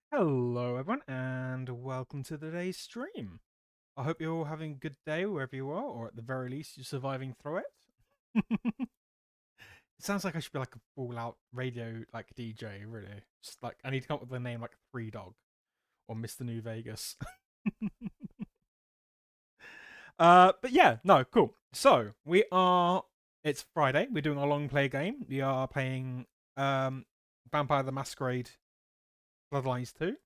Hello, everyone, and welcome to today's stream. I hope you're all having a good day wherever you are, or at the very least, you're surviving through it. It sounds like I should be like a full-out radio like DJ, really. Just like I need to come up with a name like Three Dog or Mr. New Vegas. But yeah, no, cool. So we are. It's Friday. We're doing a long play game. We are playing Vampire the Masquerade Bloodlines 2.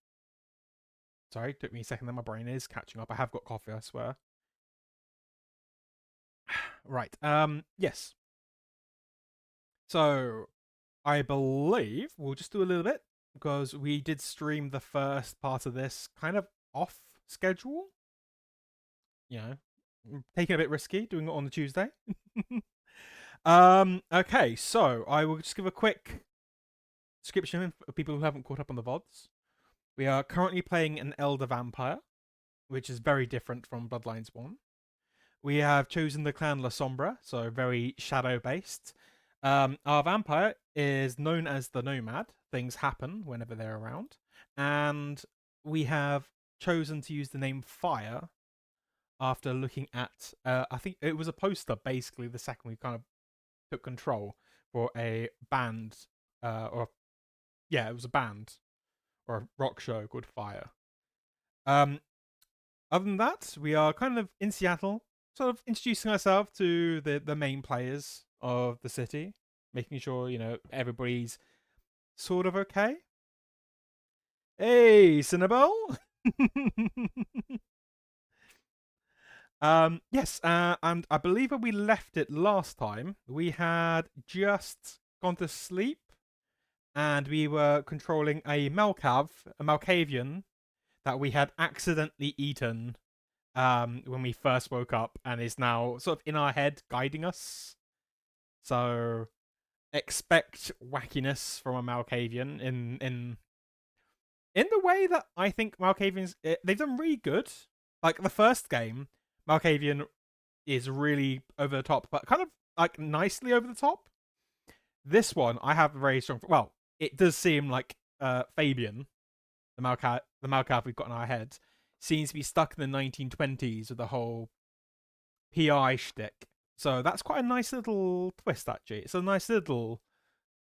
Sorry, took me a second. Then my brain is catching up. I have got coffee, I swear. Right. Yes. So I believe we'll just do a little bit because we did stream the first part of this kind of off schedule. You know, taking a bit risky doing it on the Tuesday. Okay, so I will just give a quick description for people who haven't caught up on the VODs. We are currently playing an Elder Vampire, which is very different from Bloodlines 1. We have chosen the clan Lasombra, so very shadow based. Our vampire is known as the Nomad. Things happen whenever they're around. And we have chosen to use the name Fire after looking at, I think it was a poster basically the second we kind of took control for a band, it was a band or a rock show called Fire. Other than that, we are kind of in Seattle, sort of introducing ourselves to the main players of the city, making sure, everybody's sort of okay. Hey, Cinnabelle! Yes, and I believe when we left it last time, we had just gone to sleep, and we were controlling a Malkavian, that we had accidentally eaten when we first woke up, and is now sort of in our head guiding us. So expect wackiness from a Malkavian in the way that I think Malkavians they've done really good. Like the first game, Malkavian is really over the top, but kind of like nicely over the top. This one, I have a very strong. Well, it does seem like Fabian, the Malkav we've got in our heads, seems to be stuck in the 1920s with the whole PI shtick. So that's quite a nice little twist, actually. It's a nice little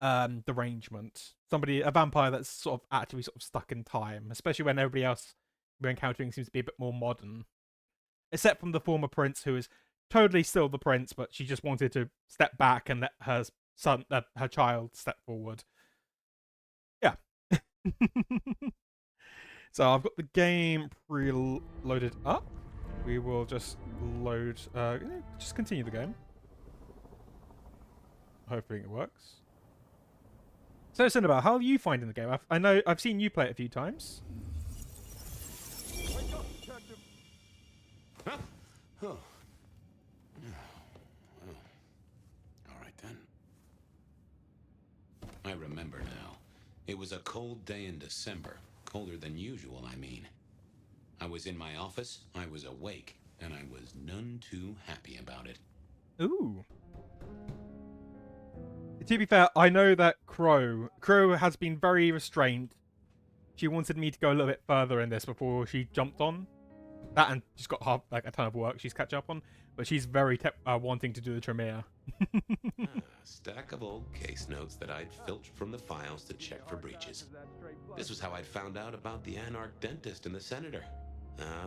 derangement. A vampire that's sort of actually sort of stuck in time, especially when everybody else we're encountering seems to be a bit more modern. Except from the former prince, who is totally still the prince, but she just wanted to step back and let her child, step forward. Yeah. So I've got the game pre-loaded up. We will just just continue the game. Hoping it works. So, Cinnabar, how are you finding the game? I know I've seen you play it a few times. Wake up, detective. Huh? Oh. All right then. I remember now. It was a cold day in December. Colder than usual, I mean. I was in my office, I was awake, and I was none too happy about it. Ooh. To be fair, I know that Crow has been very restrained. She wanted me to go a little bit further in this before she jumped on that, and she's got a ton of work she's catch up on. But she's very wanting to do the Tremere. A stack of old case notes that I'd filched from the files to check for breaches. This was how I'd found out about the anarch dentist and the senator.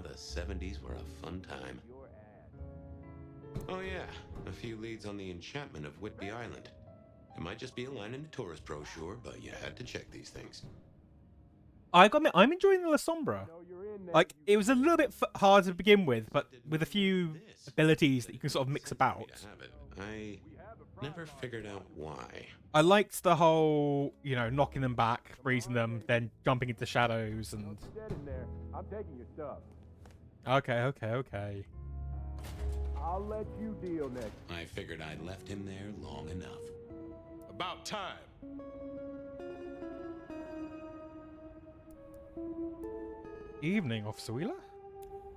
The 70s were a fun time. Oh yeah, a few leads on the enchantment of Whitby Island. It might just be a line in the tourist brochure, but you had to check these things. I got I'm enjoying the Lasombra. Like, it was a little bit hard to begin with, but with a few abilities that you can sort of mix about. I never figured out why. I liked the whole, knocking them back, freezing them, then jumping into shadows and. I'm taking your stuff. Okay. I'll let you deal next. I figured I'd left him there long enough. About time. Evening, Officer Wheeler.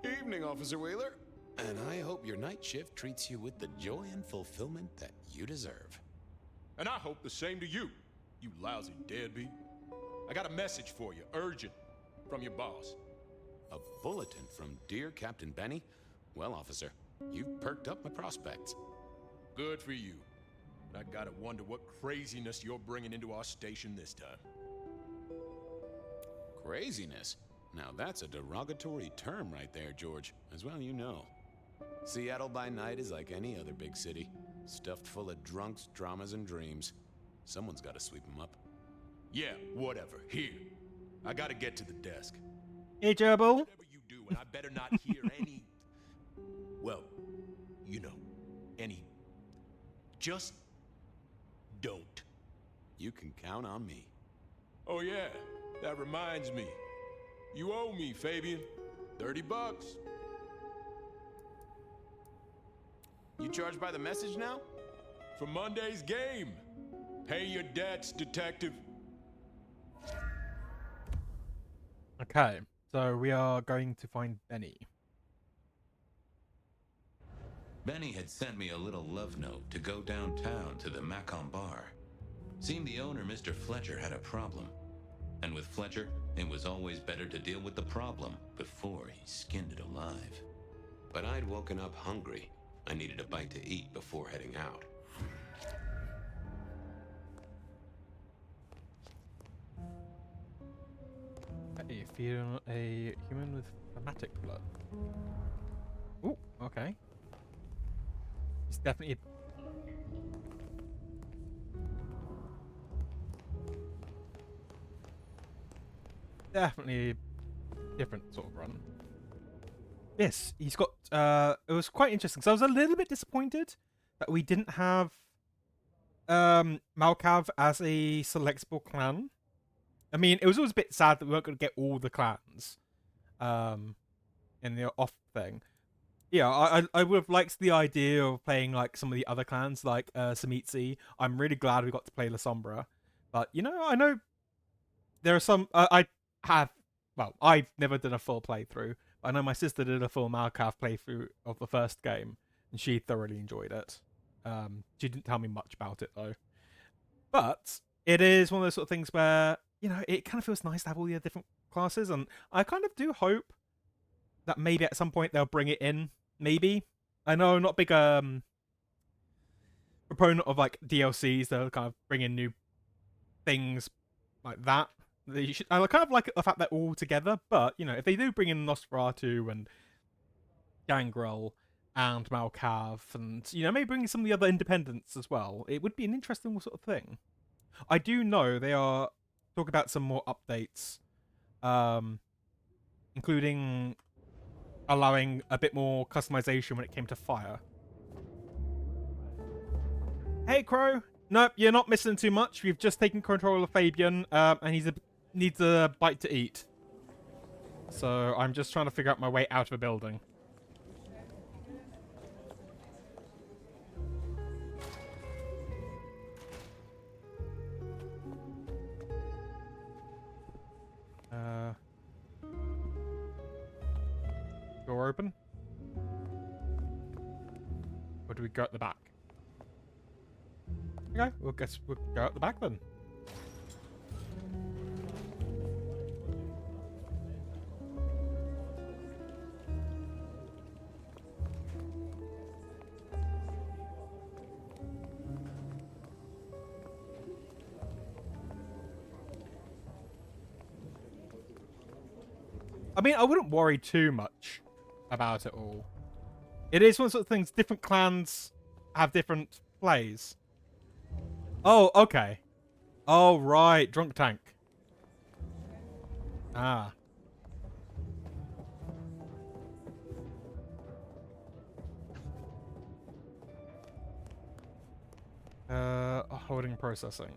Evening, Officer Wheeler. And I hope your night shift treats you with the joy and fulfillment that you deserve. And I hope the same to you, you lousy deadbeat. I got a message for you, urgent. from your boss. A bulletin from dear Captain Benny? Well, officer, you've perked up my prospects. Good for you. But I gotta wonder what craziness you're bringing into our station this time. Craziness? Now that's a derogatory term right there, George. As well you know. Seattle by night is like any other big city. Stuffed full of drunks, dramas, and dreams. Someone's gotta sweep them up. Yeah, whatever. Here. I gotta get to the desk. Hey, Gerbil. Whatever you do, and I better not hear any... Well, you know, any... Just don't. You can count on me. Oh yeah, that reminds me. You owe me, Fabian. $30. You charged by the message now? For Monday's game. Pay your debts, detective. Okay, so we are going to find Benny. Benny had sent me a little love note to go downtown to the Macon bar. Seemed the owner, Mr. Fletcher, had a problem. And with Fletcher, it was always better to deal with the problem before he skinned it alive. But I'd woken up hungry. I needed a bite to eat before heading out. Hey, feeling a human with fanatic blood. Ooh, okay. It's definitely... Definitely a different sort of run. Yes, he's got... it was quite interesting. So I was a little bit disappointed that we didn't have Malkav as a selectable clan. I mean, it was always a bit sad that we weren't going to get all the clans in the off thing. Yeah, I would have liked the idea of playing like some of the other clans, like Samitsi. I'm really glad we got to play Lasombra. But, you know, I know there are some... I've never done a full playthrough. I know my sister did a full Malkav playthrough of the first game, and she thoroughly enjoyed it. She didn't tell me much about it, though. But it is one of those sort of things where, you know, it kind of feels nice to have all the different classes, and I kind of do hope that maybe at some point they'll bring it in. Maybe. I know I'm not a big proponent of like DLCs. They'll kind of bring in new things like that. I kind of like the fact they're all together, but you know, if they do bring in Nosferatu and Gangrel and Malkav, and you know, maybe bring some of the other independents as well, it would be an interesting sort of thing. I do know they are talking about some more updates, including allowing a bit more customization when it came to fire. Hey, Crow. Nope, you're not missing too much. We've just taken control of Fabian, and he needs a bite to eat. So I'm just trying to figure out my way out of a building. Door open? Or do we go at the back? Okay, well, guess we'll go at the back then. I mean, I wouldn't worry too much about it all. It is one of those things, different clans have different plays. Oh, okay. Oh, right. Drunk tank. Ah. Holding processing.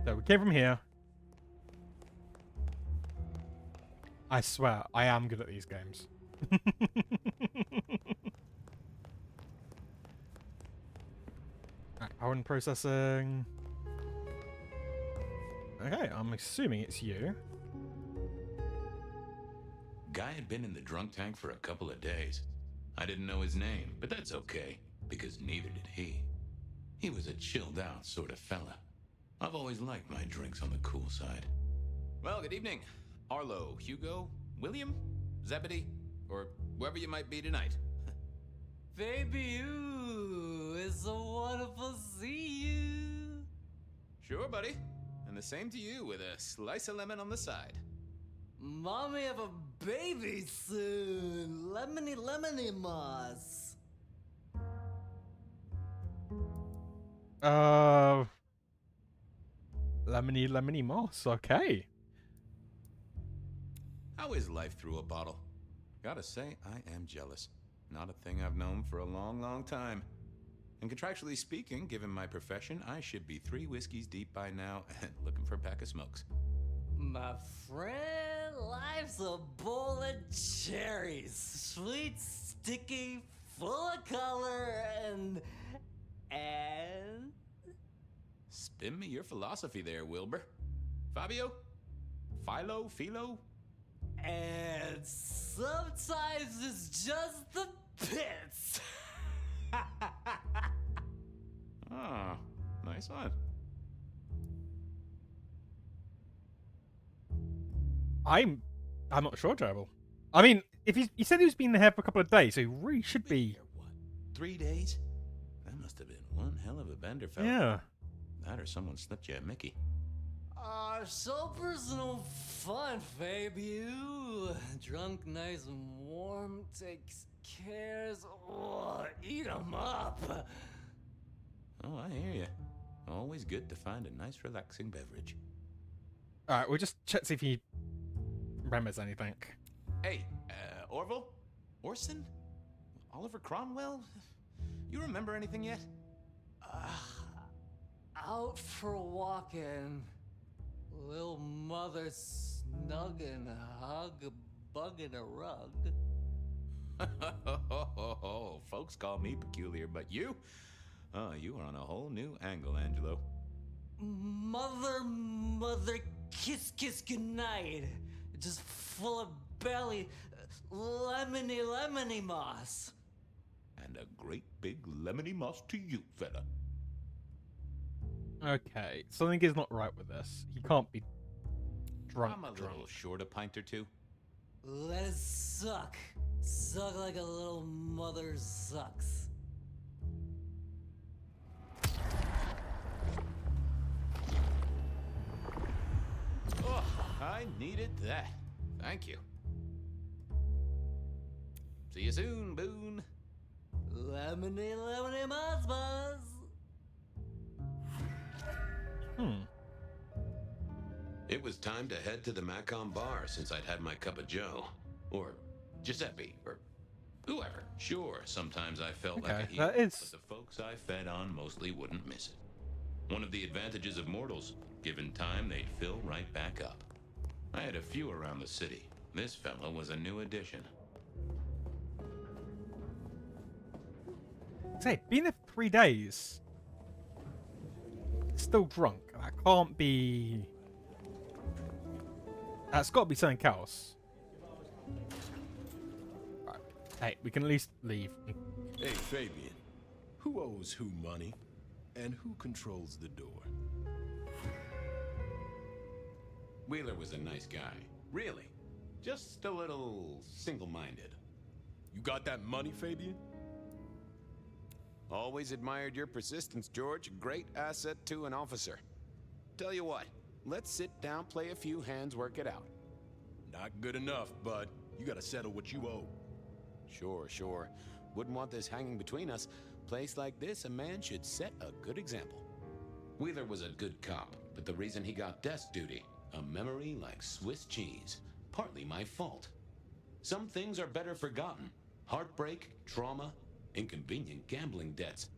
So we came from here. I swear, I am good at these games. Right, power and processing. Okay, I'm assuming it's you. Guy had been in the drunk tank for a couple of days. I didn't know his name, but that's okay. because neither did he. He was a chilled out sort of fella. I've always liked my drinks on the cool side. Well, good evening. Arlo, Hugo, William, Zebedee, or whoever you might be tonight. Baby, ooh, it's so wonderful to see you. Sure, buddy. And the same to you with a slice of lemon on the side. Mommy have a baby soon. Lemony, lemony moss. Lemony, lemony moss. Okay. How is life through a bottle? Gotta say, I am jealous. Not a thing I've known for a long, long time. And contractually speaking, given my profession, I should be 3 whiskeys deep by now and looking for a pack of smokes. My friend, life's a bowl of cherries. Sweet, sticky, full of color, and... Spin me your philosophy there, Wilbur. Fabio? Philo? And sometimes it's just the pits. Ah, nice one. I'm not sure, Trevor. I mean, if he said he was been there for a couple of days, so he really should be. Here, what? 3 days? That must have been one hell of a bender, fella. Yeah. That or someone slipped you a Mickey. So personal fun, Fabio. Drunk, nice and warm, takes cares. Oh, eat 'em up. Oh, I hear you. Always good to find a nice, relaxing beverage. All right, we'll just check see if he remembers anything. Hey, Orville? Orson? Oliver Cromwell? You remember anything yet? Out for walking. Little mother snuggin', hug a bug in a rug. Folks call me peculiar, but you? Oh, you are on a whole new angle, Angelo. Mother, kiss, goodnight. Just full of belly, lemony moss. And a great big lemony moss to you, fella. Okay, something is not right with this. He can't be drunk. I'm a little short a pint or two. Let it suck. Suck like a little mother sucks. Oh, I needed that. Thank you. See you soon, Boone. Lemony moss buzz. It was time to head to the Macon bar since I'd had my cup of joe. Or Giuseppe, or whoever. Sure, sometimes I felt like Okay, a hero, that is- but the folks I fed on mostly wouldn't miss it. One of the advantages of mortals, given time, they'd fill right back up. I had a few around the city. This fella was a new addition. Say, been there for 3 days. Still drunk. That can't be. That's got to be something else. Right. Hey, we can at least leave. Hey, Fabian. Who owes who money? And who controls the door? Wheeler was a nice guy. Really. Just a little single-minded. You got that money, Fabian? Always admired your persistence, George. A great asset to an officer. Tell you what, let's sit down, play a few hands, work it out. Not good enough, bud. You gotta settle what you owe. Sure. Wouldn't want this hanging between us. Place like this, a man should set a good example. Wheeler was a good cop, but the reason he got desk duty, a memory like Swiss cheese. Partly my fault. Some things are better forgotten. Heartbreak, trauma, inconvenient gambling debts.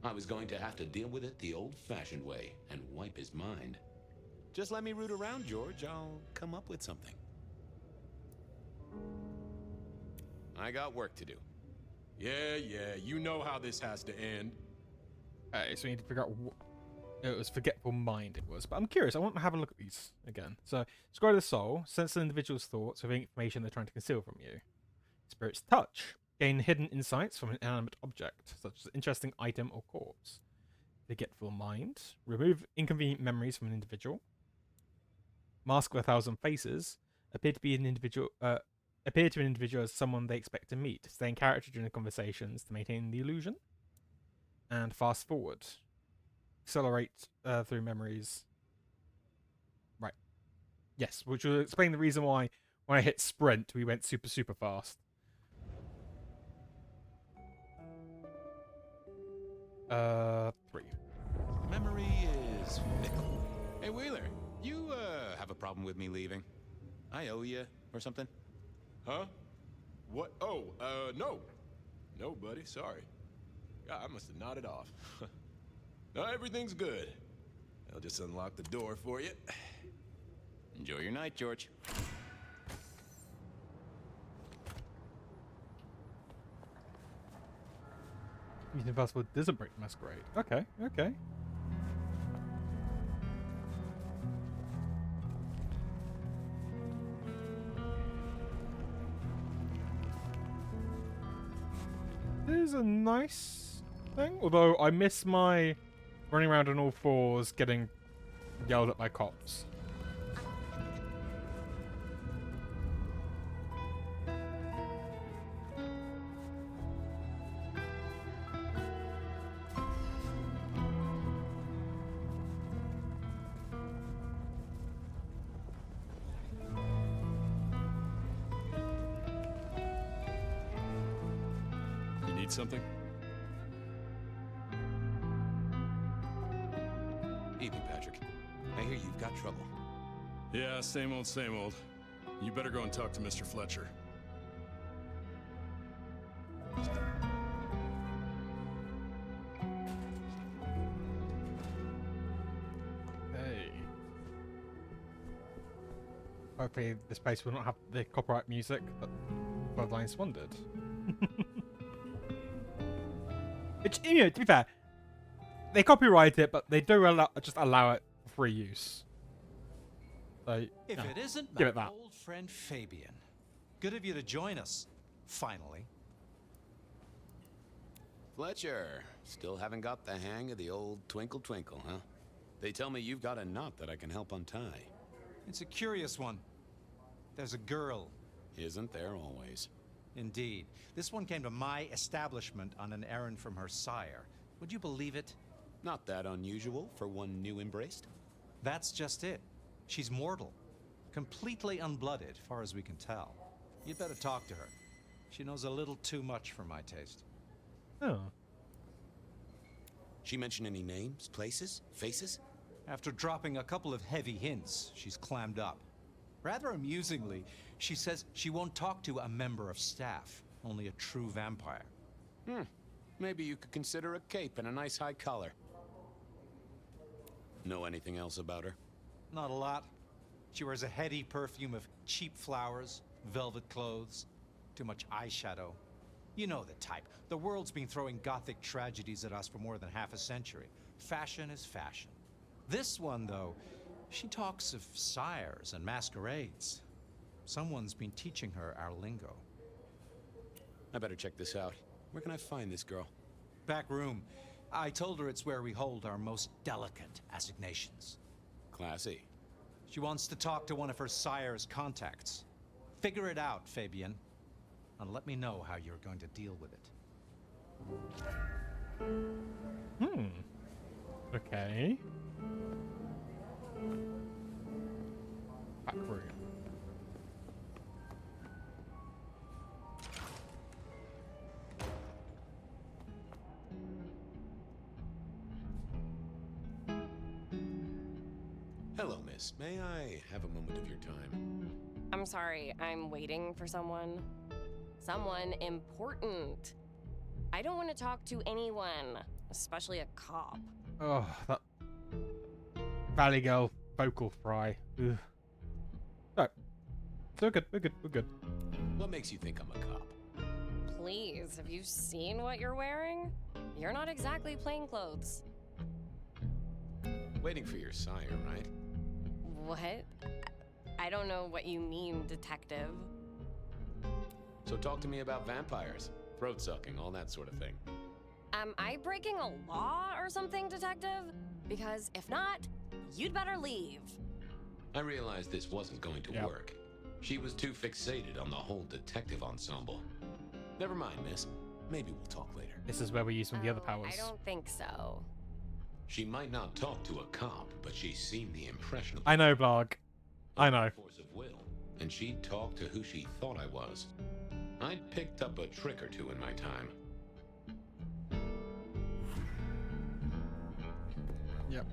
I was going to have to deal with it the old-fashioned way and wipe his mind. Just let me root around, George. I'll come up with something. I got work to do. Yeah, you know how this has to end. Okay, so we need to figure out what. It was forgetful mind it was. But I'm curious, I want to have a look at these again. So, Scroll of the Soul, sense an individual's thoughts with information they're trying to conceal from you. Spirit's Touch. Gain hidden insights from an inanimate object, such as an interesting item or corpse. Forgetful mind. Remove inconvenient memories from an individual. Mask of 1,000 faces. Appear to an individual as someone they expect to meet. Stay in character during the conversations to maintain the illusion. And fast forward. Accelerate through memories. Right. Yes, which will explain the reason why when I hit sprint, we went super, super fast. 3. Memory is fickle. Hey, Wheeler, you have a problem with me leaving? I owe you or something? Huh? What? Oh, no. No, buddy, sorry. God, I must have nodded off. No, everything's good. I'll just unlock the door for you. Enjoy your night, George. Mission Impossible doesn't break Masquerade. Okay, okay. This is a nice thing, although I miss my running around on all fours getting yelled at by cops. You need something? Evening, Patrick. I hear you've got trouble. Yeah, same old, same old. You better go and talk to Mr. Fletcher. Hey. Hopefully this place will not have the copyright music that Bloodlines wanted. Which, you know, to be fair, they copyright it, but they do just allow it for free use. So, If it isn't give my it that. old friend Fabian. Good of you to join us, finally. Fletcher, still haven't got the hang of the old twinkle twinkle, huh? They tell me you've got a knot that I can help untie. It's a curious one. There's a girl. Isn't there always? Indeed. This one came to my establishment on an errand from her sire. Would you believe it? Not that unusual for one new embraced. That's just it. She's mortal. Completely unblooded, far as we can tell. You'd better talk to her. She knows a little too much for my taste. Oh. She mention any names, places, faces? After dropping a couple of heavy hints, she's clammed up. Rather amusingly, she says she won't talk to a member of staff, only a true vampire. Maybe you could consider a cape and a nice high collar. Know anything else about her? Not a lot. She wears a heady perfume of cheap flowers, velvet clothes, too much eyeshadow. You know the type. The world's been throwing gothic tragedies at us for more than half a century. Fashion is fashion. This one, though, she talks of sires and masquerades. Someone's been teaching her our lingo. I better check this out. Where can I find this girl? Back room. I told her it's where we hold our most delicate assignations. Classy. She wants to talk to one of her sire's contacts. Figure it out, Fabian. And let me know how you're going to deal with it. Okay. Back room. Hello, miss. May I have a moment of your time? I'm sorry, I'm waiting for someone. Someone important. I don't want to talk to anyone, especially a cop. Oh, that Valley Girl vocal fry. Ugh. No. So we're good. What makes you think I'm a cop? Please, have you seen what you're wearing? You're not exactly plain clothes. Waiting for your sire, right? What? I don't know what you mean, detective. So talk to me about vampires. throat sucking, all that sort of thing. Am I breaking a law or something, Detective? Because if not, you'd better leave. I realized this wasn't going to Yep. work. She was too fixated on the whole detective ensemble. Never mind, miss. Maybe we'll talk later. This is where we use some of the other Oh, powers. I don't think so. She might not talk to a cop, but she seemed the impressionable. I know, Blarg. I know. Force of will, and she talked to who she thought I was. I'd picked up a trick or two in my time. Yep.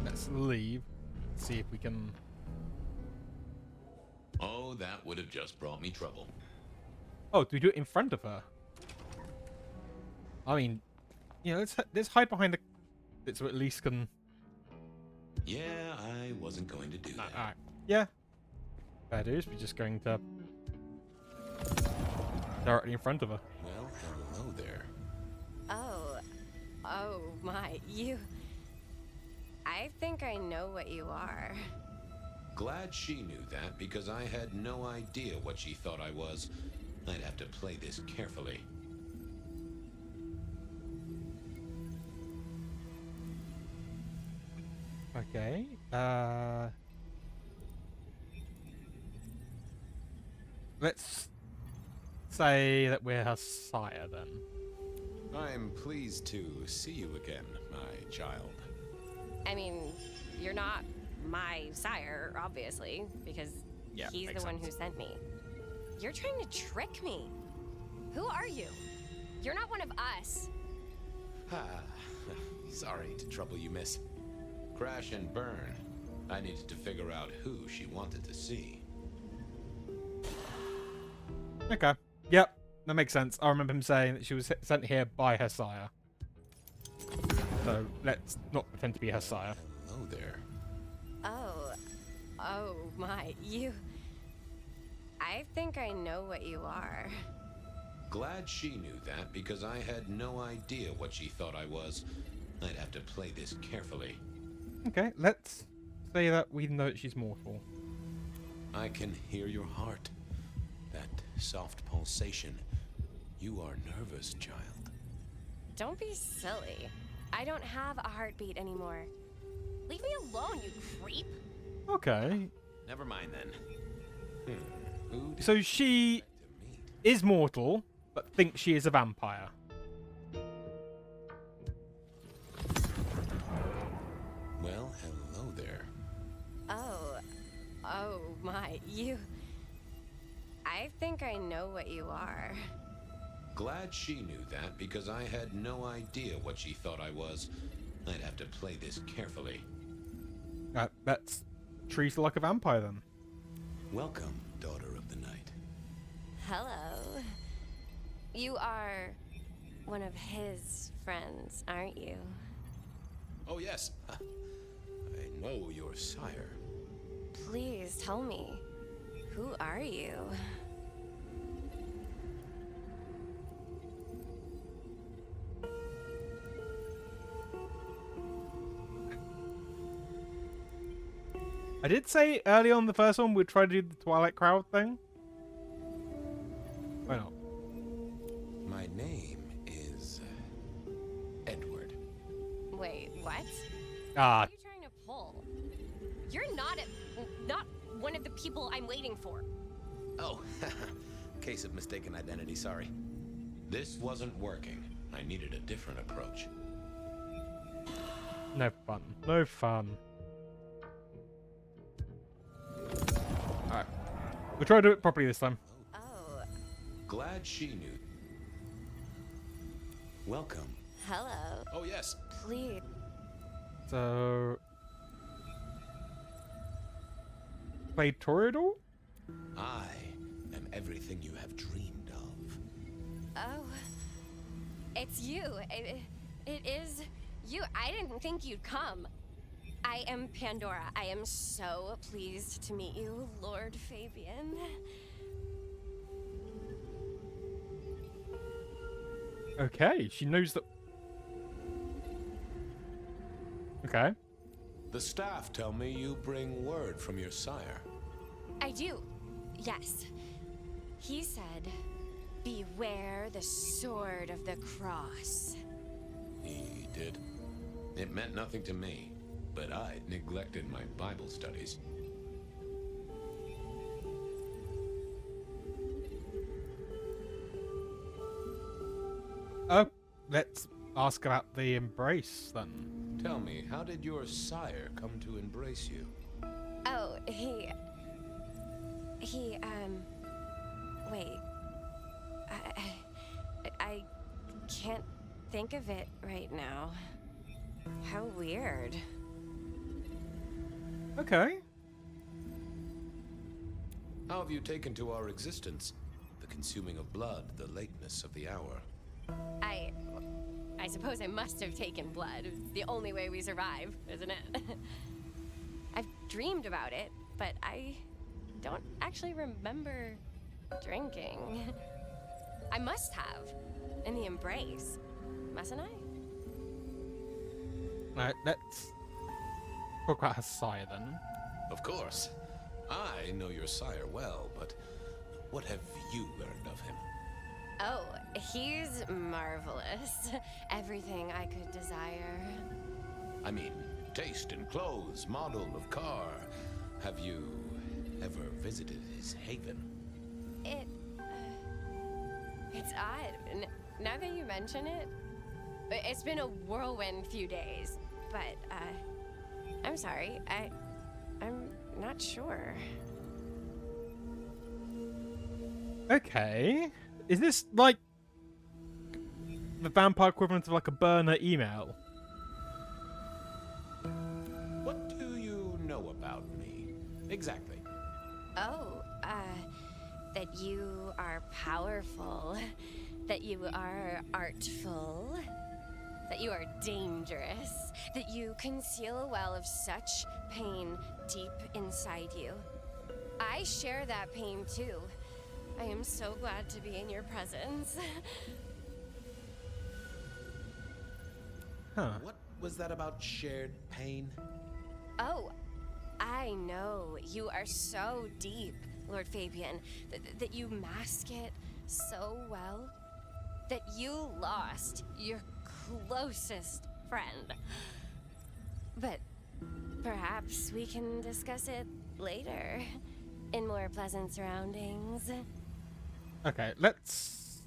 Let's leave. See if we can. Oh, that would have just brought me trouble. Oh, do we do it in front of her? I mean, you know, let's hide behind the. Bit so at least can. Yeah, I wasn't going to do that. Alright. Yeah. Fair dues. We're just going to. Directly in front of her. Well, hello there. Oh my, you. I think I know what you are. Glad she knew that, because I had no idea what she thought I was. I'd have to play this carefully. Okay. Let's say that we're her sire then. I'm pleased to see you again, my child. I mean, you're not my sire, obviously, because Yeah, he's the makes one who sense. sent me. You're trying to trick me. Who are you? You're not one of us. Sorry to trouble you, miss. Crash and burn. I needed to figure out who she wanted to see. Okay. Yep. That makes sense. I remember him saying that she was sent here by her sire. So let's not pretend to be her sire. Hello there. Oh my, you. I think I know what you are. Glad she knew that, because I had no idea what she thought I was. I'd have to play this carefully. Okay, let's say that we know that she's mortal. I can hear your heart. That soft pulsation. You are nervous, child. Don't be silly. I don't have a heartbeat anymore. Leave me alone, you creep. Okay. Never mind then. Who did So she to meet? is mortal, but thinks she is a vampire. Well, hello there. Oh my, you. I think I know what you are. Glad she knew that, because I had no idea what she thought I was. I'd have to play this carefully. Let's treat her like a vampire then. Welcome, daughter of the night. Hello. You are one of his friends, aren't you? Oh, yes. I know your sire. Please tell me. Who are you? I did say early on the first one we'd try to do the Twilight Crowd thing. Why not? My name is Edward. Wait, what? Ah, What are you trying to pull? You're not one of the people I'm waiting for. Oh, case of mistaken identity, sorry. This wasn't working. I needed a different approach. no fun. No fun. Alright. We'll try to do it properly this time. Oh, Glad she knew. Welcome. hello. Oh, yes. Please. So... Play Toreador? I am everything you have dreamed of. Oh, it's you. It is you. I didn't think you'd come. I am Pandora. I am so pleased to meet you, Lord Fabian. Okay, she knows that... Okay. The staff tell me you bring word from your sire. I do. Yes. He said Beware the sword of the cross. He did. It meant nothing to me, but I'd neglected my Bible studies. Oh, let's ask about the embrace then. Tell me, how did your sire come to embrace you? Oh, wait. I can't think of it right now. How weird. Okay. How have you taken to our existence? The consuming of blood, the lateness of the hour. I suppose I must have taken blood. It's the only way we survive, isn't it? I've dreamed about it, but I don't actually remember drinking. I must have. In the embrace. Mustn't I? Alright, let's talk about her sire then. Of course. I know your sire well, but what have you learned of him? Oh, he's marvelous. Everything I could desire. I mean, taste in clothes, model of car. Have you ever visited his haven? It's odd. Now that you mention it, it's been a whirlwind few days. But, I'm sorry. I'm not sure. Okay. Is this like the vampire equivalent of like a burner email? What do you know about me? Exactly. Oh, that you are powerful, that you are artful, that you are dangerous, that you conceal a well of such pain deep inside you. I share that pain too. I am so glad to be in your presence. Huh. What was that about shared pain? Oh, I know. You are so deep, Lord Fabian, that you mask it so well, that you lost your closest friend. But perhaps we can discuss it later, in more pleasant surroundings. Okay, let's...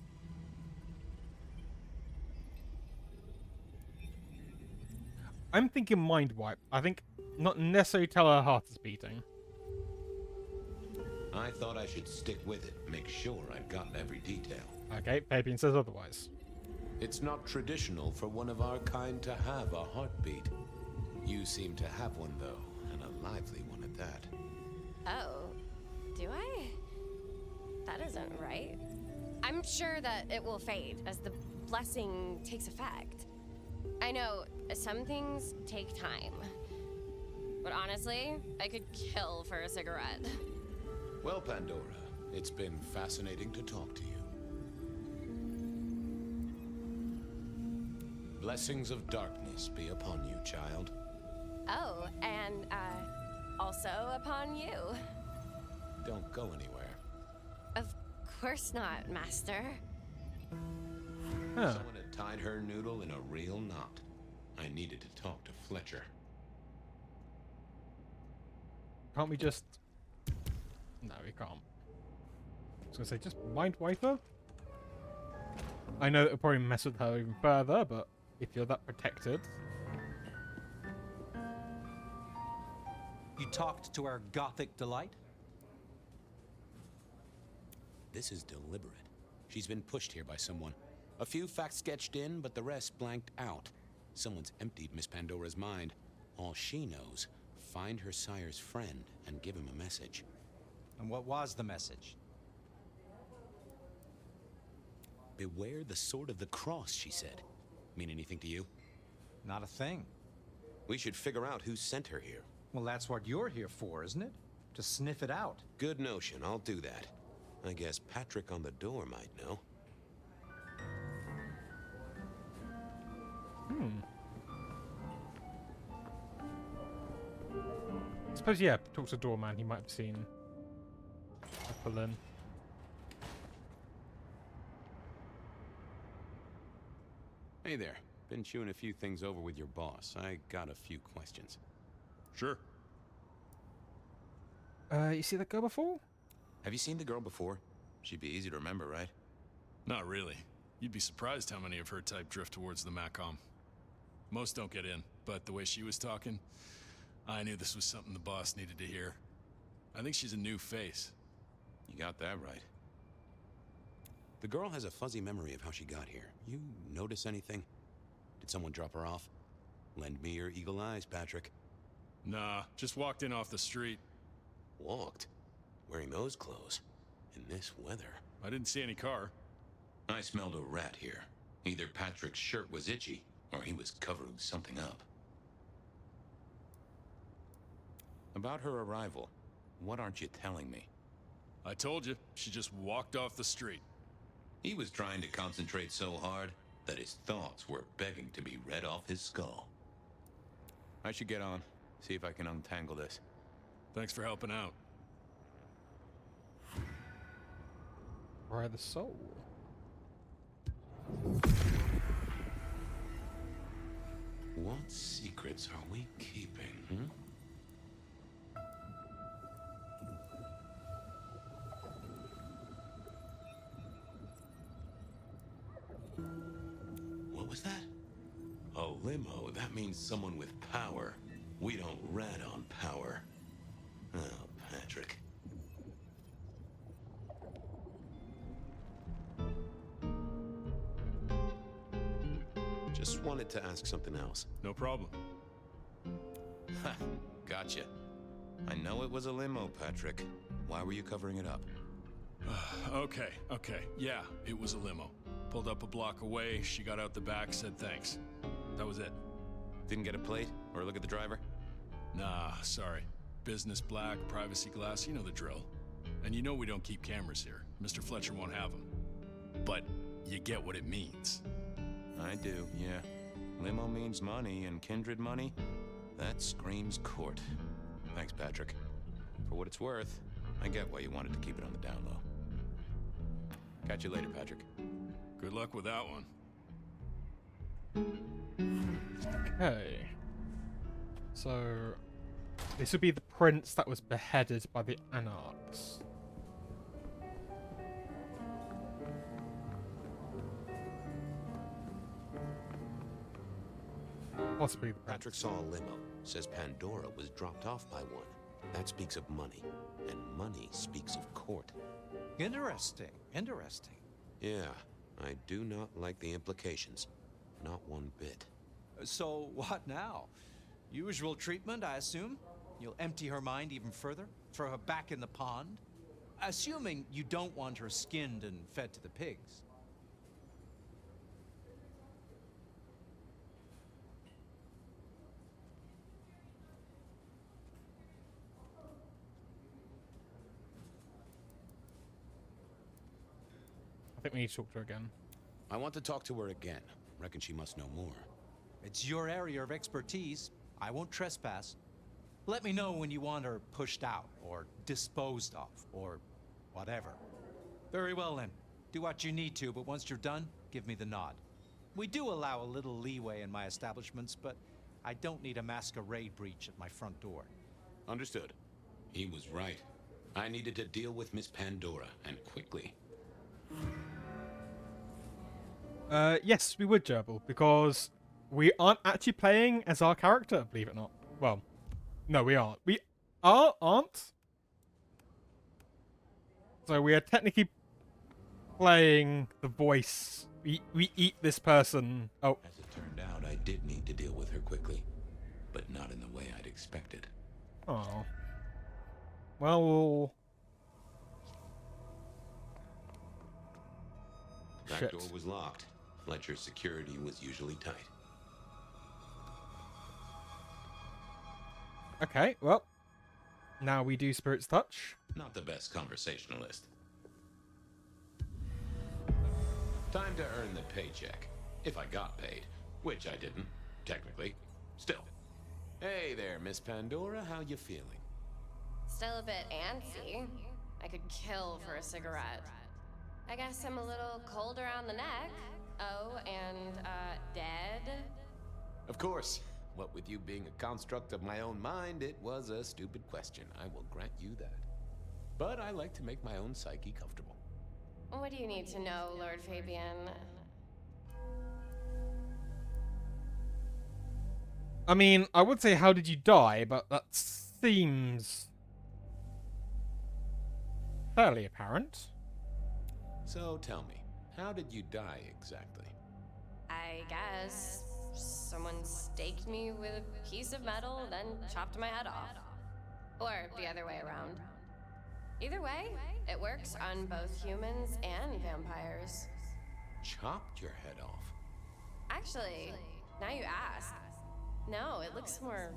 I'm thinking mind wipe. I think not necessarily tell her heart is beating. I thought I should stick with it, make sure I've gotten every detail. Okay, Fabian says otherwise. It's not traditional for one of our kind to have a heartbeat. You seem to have one, though, and a lively one at that. Oh, do I? That isn't right. I'm sure that it will fade as the blessing takes effect. I know some things take time, but honestly, I could kill for a cigarette. Well, Pandora, it's been fascinating to talk to you. Blessings of darkness be upon you, child. Oh, and also upon you. Don't go anywhere. Of course not, Master. Huh. Someone had tied her noodle in a real knot. I needed to talk to Fletcher. Can't we just... No, we can't. I was gonna say, just mind wipe her? I know it'll probably mess with her even further, but if you're that protected... You talked to our gothic delight? This is deliberate. She's been pushed here by someone. A few facts sketched in, but the rest blanked out. Someone's emptied Miss Pandora's mind. All she knows, find her sire's friend and give him a message. And what was the message? Beware the sword of the cross, she said. Mean anything to you? Not a thing. We should figure out who sent her here. Well, that's what you're here for, isn't it? To sniff it out. Good notion, I'll do that. I guess Patrick on the door might know. I suppose, yeah, talk to Doorman, he might have seen Evelyn. Hey there. Been chewing a few things over with your boss. I got a few questions. Sure. You see that girl before? Have you seen the girl before? She'd be easy to remember, right? Not really. You'd be surprised how many of her type drift towards the Macom. Most don't get in, but the way she was talking, I knew this was something the boss needed to hear. I think she's a new face. You got that right. The girl has a fuzzy memory of how she got here. You notice anything? Did someone drop her off? Lend me your eagle eyes, Patrick. Nah, just walked in off the street. Walked? Wearing those clothes? In this weather? I didn't see any car. I smelled a rat here. Either Patrick's shirt was itchy, or he was covering something up. About her arrival, what aren't you telling me? I told you, she just walked off the street. He was trying to concentrate so hard that his thoughts were begging to be read off his skull. I should get on, see if I can untangle this. Thanks for helping out. Or the soul. What secrets are we keeping, What was that? A limo. That means someone with power. We don't rat on power. Oh, Patrick. Just wanted to ask something else. No problem. Ha, gotcha. I know it was a limo, Patrick. Why were you covering it up? Okay. Yeah, it was a limo. Pulled up a block away, she got out the back, said thanks. That was it. Didn't get a plate or look at the driver? Nah, sorry. Business black, privacy glass, you know the drill. And you know we don't keep cameras here. Mr. Fletcher won't have them. But you get what it means. I do, yeah. Limo means money, and Kindred money? That screams court. Thanks, Patrick. For what it's worth, I get why you wanted to keep it on the down low. Catch you later, Patrick. Good luck with that one. Okay. So, this would be the prince that was beheaded by the Anarchs. Possibly the prince. Patrick saw a limo. Says Pandora was dropped off by one. That speaks of money. And money speaks of court. Interesting. Yeah, I do not like the implications. Not one bit. So, what now? Usual treatment, I assume? You'll empty her mind even further? Throw her back in the pond? Assuming you don't want her skinned and fed to the pigs. I think we need to talk to her again. I want to talk to her again. Reckon she must know more. It's your area of expertise. I won't trespass. Let me know when you want her pushed out, or disposed of, or whatever. Very well then. Do what you need to, but once you're done, give me the nod. We do allow a little leeway in my establishments, but I don't need a masquerade breach at my front door. Understood. He was right. I needed to deal with Miss Pandora, and quickly. Yes, we would, Gerbil, because we aren't actually playing as our character, believe it or not. Well, no, we aren't. We aren't. So we are technically playing the voice. We eat this person. Oh. As it turned out, I did need to deal with her quickly, but not in the way I'd expected. Oh. Well. Back Shit. door was locked. Fletcher's security was usually tight. Okay, well. Now we do Spirit's Touch. Not the best conversationalist. Time to earn the paycheck. If I got paid. Which I didn't, technically. Still. Hey there, Miss Pandora. How you feeling? Still a bit antsy. I could kill for a cigarette. I guess I'm a little cold around the neck. Oh, and, dead? Of course. What with you being a construct of my own mind, it was a stupid question. I will grant you that. But I like to make my own psyche comfortable. What do you need to know, Lord Fabian? I mean, I would say how did you die, but that seems fairly apparent. So tell me, how did you die exactly? I guess someone staked me with a piece of metal, then chopped my head off. Or the other way around. Either way, it works on both humans and vampires. Chopped your head off? Actually, now you ask. No, it looks more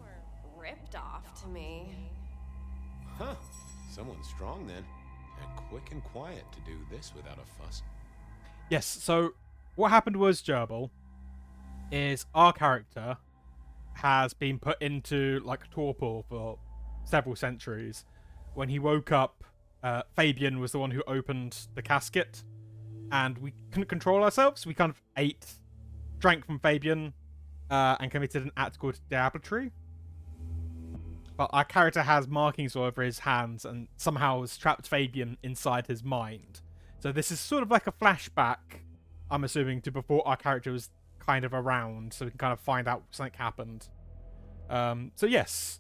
ripped off to me. Huh. Someone strong then. And quick and quiet to do this without a fuss. Yes, so what happened was, Gerbil, is our character has been put into like torpor for several centuries. When he woke up, Fabian was the one who opened the casket, and we couldn't control ourselves. We kind of drank from Fabian, and committed an act called diablerie. But our character has markings all over his hands and somehow has trapped Fabian inside his mind. So this is sort of like a flashback, I'm assuming, to before our character was kind of around, so we can kind of find out something happened. So yes.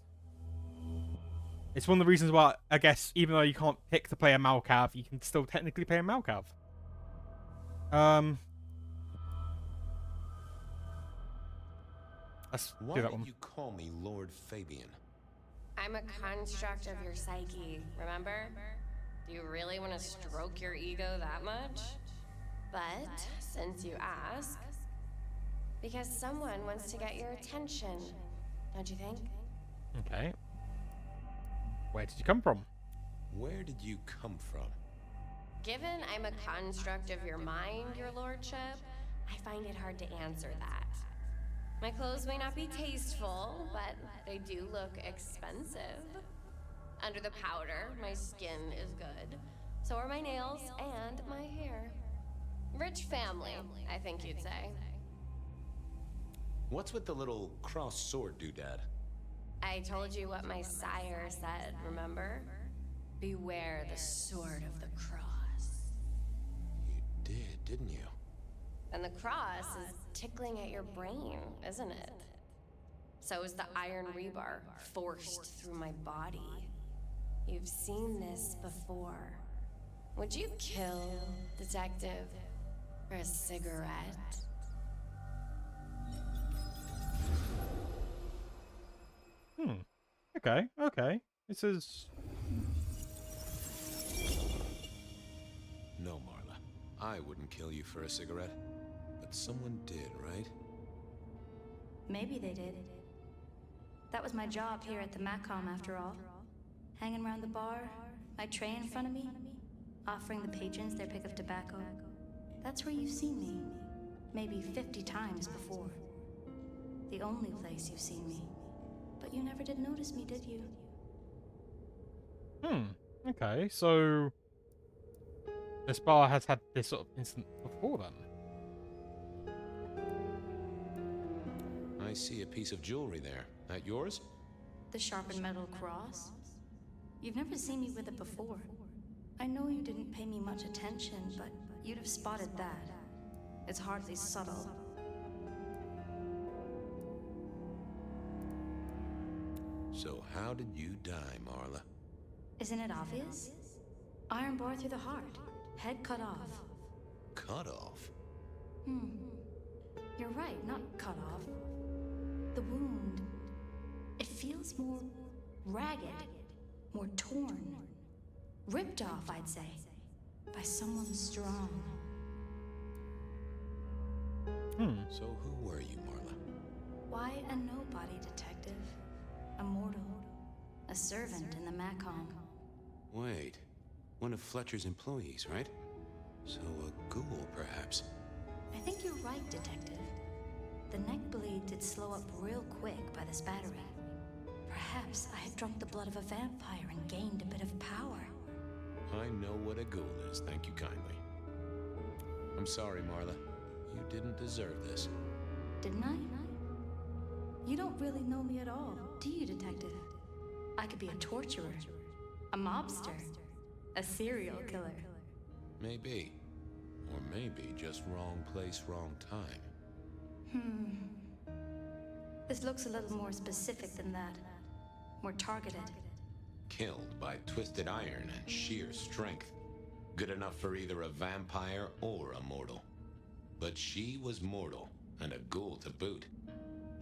It's one of the reasons why, I guess, even though you can't pick to play a Malkav, you can still technically play a Malkav. Let's Why do that did one. you call me Lord Fabian? I'm a construct of your psyche, remember? Do you really want to stroke your ego that much? But, since you ask, because someone wants to get your attention, don't you think? Okay. Where did you come from? Where did you come from? Given I'm a construct of your mind, your lordship, I find it hard to answer that. My clothes may not be tasteful, but they do look expensive. Under the powder, my skin is good. So are my nails and my hair. Rich family, I think you'd say. What's with the little cross sword doodad? I told you what my sire said, remember? Beware the sword of the cross. You did, didn't you? And the cross is tickling at your brain, isn't it? So is the iron rebar forced through my body. You've seen this before. Would you kill, detective, for a cigarette? Okay. This is... No, Marla. I wouldn't kill you for a cigarette. But someone did, right? Maybe they did. That was my job here at the Macom, after all. Hanging around the bar, my tray in front of me, offering the patrons their pick of tobacco. That's where you've seen me. Maybe 50 times before. The only place you've seen me. But you never did notice me, did you? Okay, so... this bar has had this sort of incident before then. I see a piece of jewelry there. That yours? The sharpened metal cross? You've never seen me with it before. I know you didn't pay me much attention, but you'd have spotted that. It's hardly subtle. So how did you die, Marla? Isn't it obvious? Iron bar through the heart. Head cut off. Cut off? You're right, not cut off. The wound, it feels more ragged, more torn. Ripped off, I'd say, by someone strong. So who were you, Marla? Why a nobody, detective? A mortal. A servant in the Macom. Wait. One of Fletcher's employees, right? So a ghoul, perhaps. I think you're right, detective. The neck bleed did slow up real quick by this battery. Perhaps I had drunk the blood of a vampire and gained a bit of power. I know what a ghoul is, thank you kindly. I'm sorry, Marla. You didn't deserve this. Didn't I? don't really know me at all, do you, Detective? I could be a torturer, a mobster, a serial killer. Maybe. Or maybe just wrong place, wrong time. This looks a little more specific than that. More targeted. Killed by twisted iron and sheer strength. Good enough for either a vampire or a mortal. But she was mortal, and a ghoul to boot.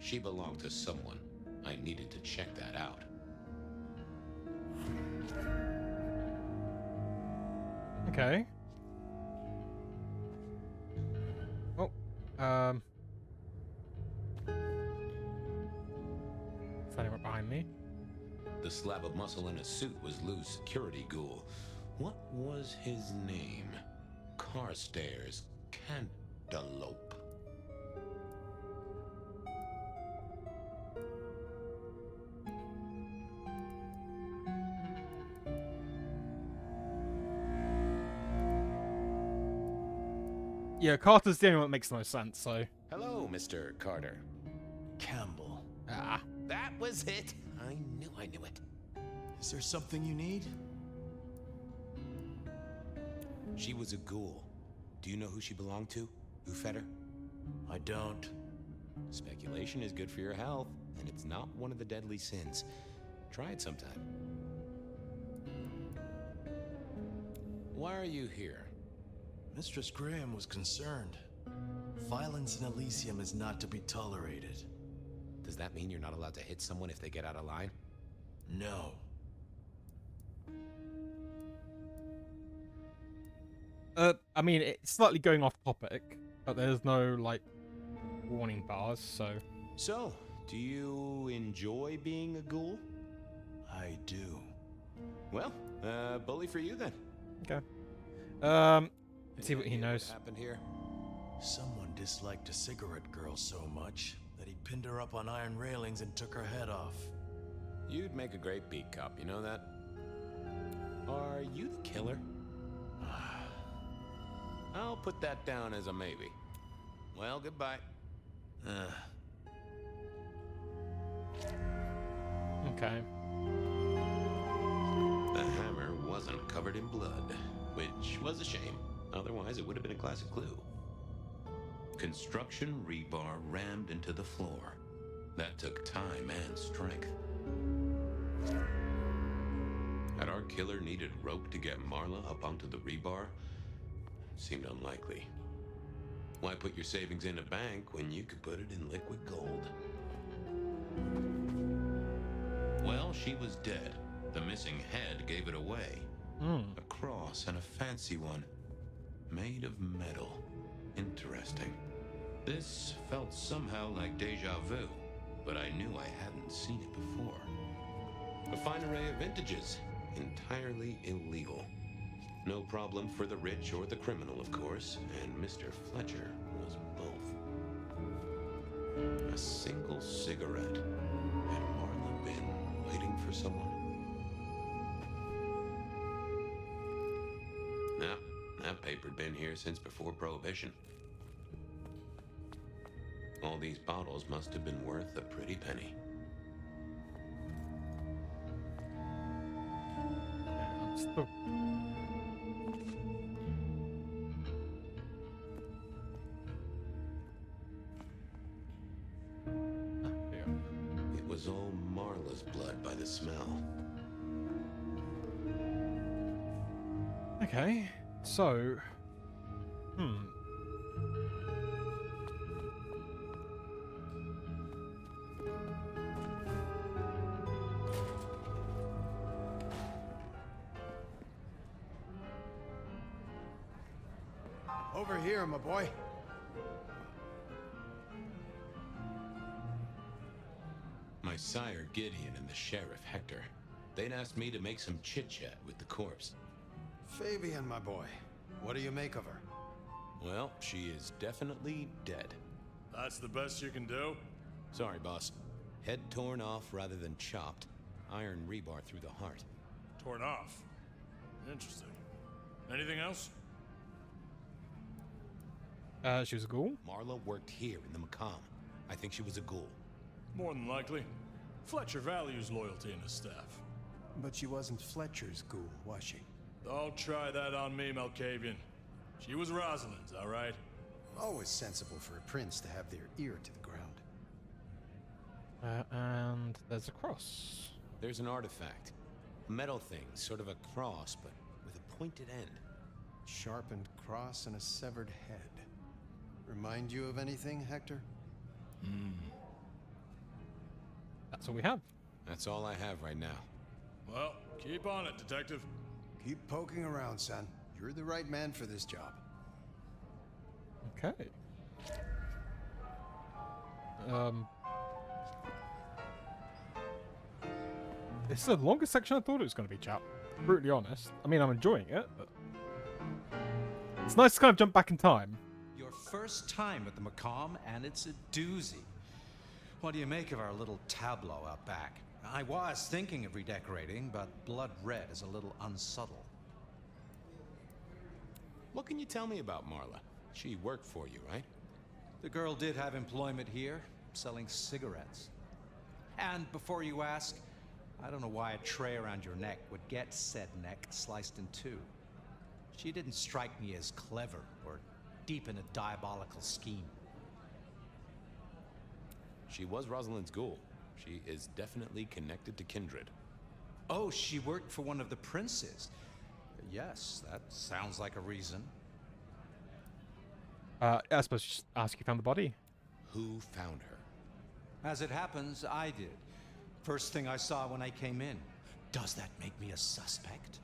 She belonged to someone. I needed to check that out. Okay. Oh, standing right behind me. The slab of muscle in a suit was Lou's security ghoul. What was his name? Carstairs Cantaloupe. Yeah, Carter's the only one that makes the most sense, so. Hello, Mr. Carter. Campbell. Ah. That was it. I knew it. Is there something you need? She was a ghoul. Do you know who she belonged to? Who fed her? I don't. Speculation is good for your health, and it's not one of the deadly sins. Try it sometime. Why are you here? Mistress Graham was concerned. Violence in Elysium is not to be tolerated. Does that mean you're not allowed to hit someone if they get out of line? No. I mean, it's slightly going off topic, but there's no, like, warning bars, so. So, do you enjoy being a ghoul? I do. Well, bully for you then. Okay. Let's see what he knows. What happened here? Someone disliked a cigarette girl so much that he pinned her up on iron railings and took her head off. You'd make a great beat cop, you know that? Are you the killer? I'll put that down as a maybe. Well, goodbye. Okay. The hammer wasn't covered in blood, which was a shame. Otherwise, it would have been a classic clue. Construction rebar rammed into the floor. That took time and strength. Had our killer needed rope to get Marla up onto the rebar? Seemed unlikely. Why put your savings in a bank when you could put it in liquid gold? Well, she was dead. The missing head gave it away. A cross and a fancy one. Made of metal. Interesting. This felt somehow like deja vu, but I knew I hadn't seen it before. A fine array of vintages. Entirely illegal. No problem for the rich or the criminal, of course, and Mr. Fletcher was both. A single cigarette. Had Marla been waiting for someone? No, that paper'd been here since before Prohibition. All these bottles must have been worth a pretty penny. Still. It was all Marla's blood by the smell. Okay, so. Over here, my boy. My sire Gideon and the sheriff Hector. They'd asked me to make some chit-chat with the corpse. Fabian, my boy. What do you make of her? Well, she is definitely dead. That's the best you can do? Sorry, boss. Head torn off rather than chopped. Iron rebar through the heart. Torn off. Interesting. Anything else? She was a ghoul? Marla worked here in the Macomb. I think she was a ghoul. More than likely. Fletcher values loyalty in his staff. But she wasn't Fletcher's ghoul, was she? Don't try that on me, Malkavian. She was Rosalind's, all right? Always sensible for a prince to have their ear to the ground. And there's a cross. There's an artifact. A metal thing, sort of a cross, but with a pointed end. Sharpened cross and a severed head. Remind you of anything, Hector? That's all we have. That's all I have right now. Well, keep on it, Detective. Keep poking around, son. You're the right man for this job. Okay. This is the longest section I thought it was going to be, chap. Brutally honest. I mean, I'm enjoying it, but it's nice to kind of jump back in time. Your first time at the Macomb, and it's a doozy. What do you make of our little tableau out back? I was thinking of redecorating, but blood red is a little unsubtle. What can you tell me about Marla? She worked for you, right? The girl did have employment here, selling cigarettes. And before you ask, I don't know why a tray around your neck would get said neck sliced in two. She didn't strike me as clever or deep in a diabolical scheme. She was Rosalind's ghoul. She is definitely connected to Kindred. Oh, she worked for one of the princes. Yes, that sounds like a reason. I suppose just ask you found the body. Who found her? As it happens, I did. First thing I saw when I came in. Does that make me a suspect?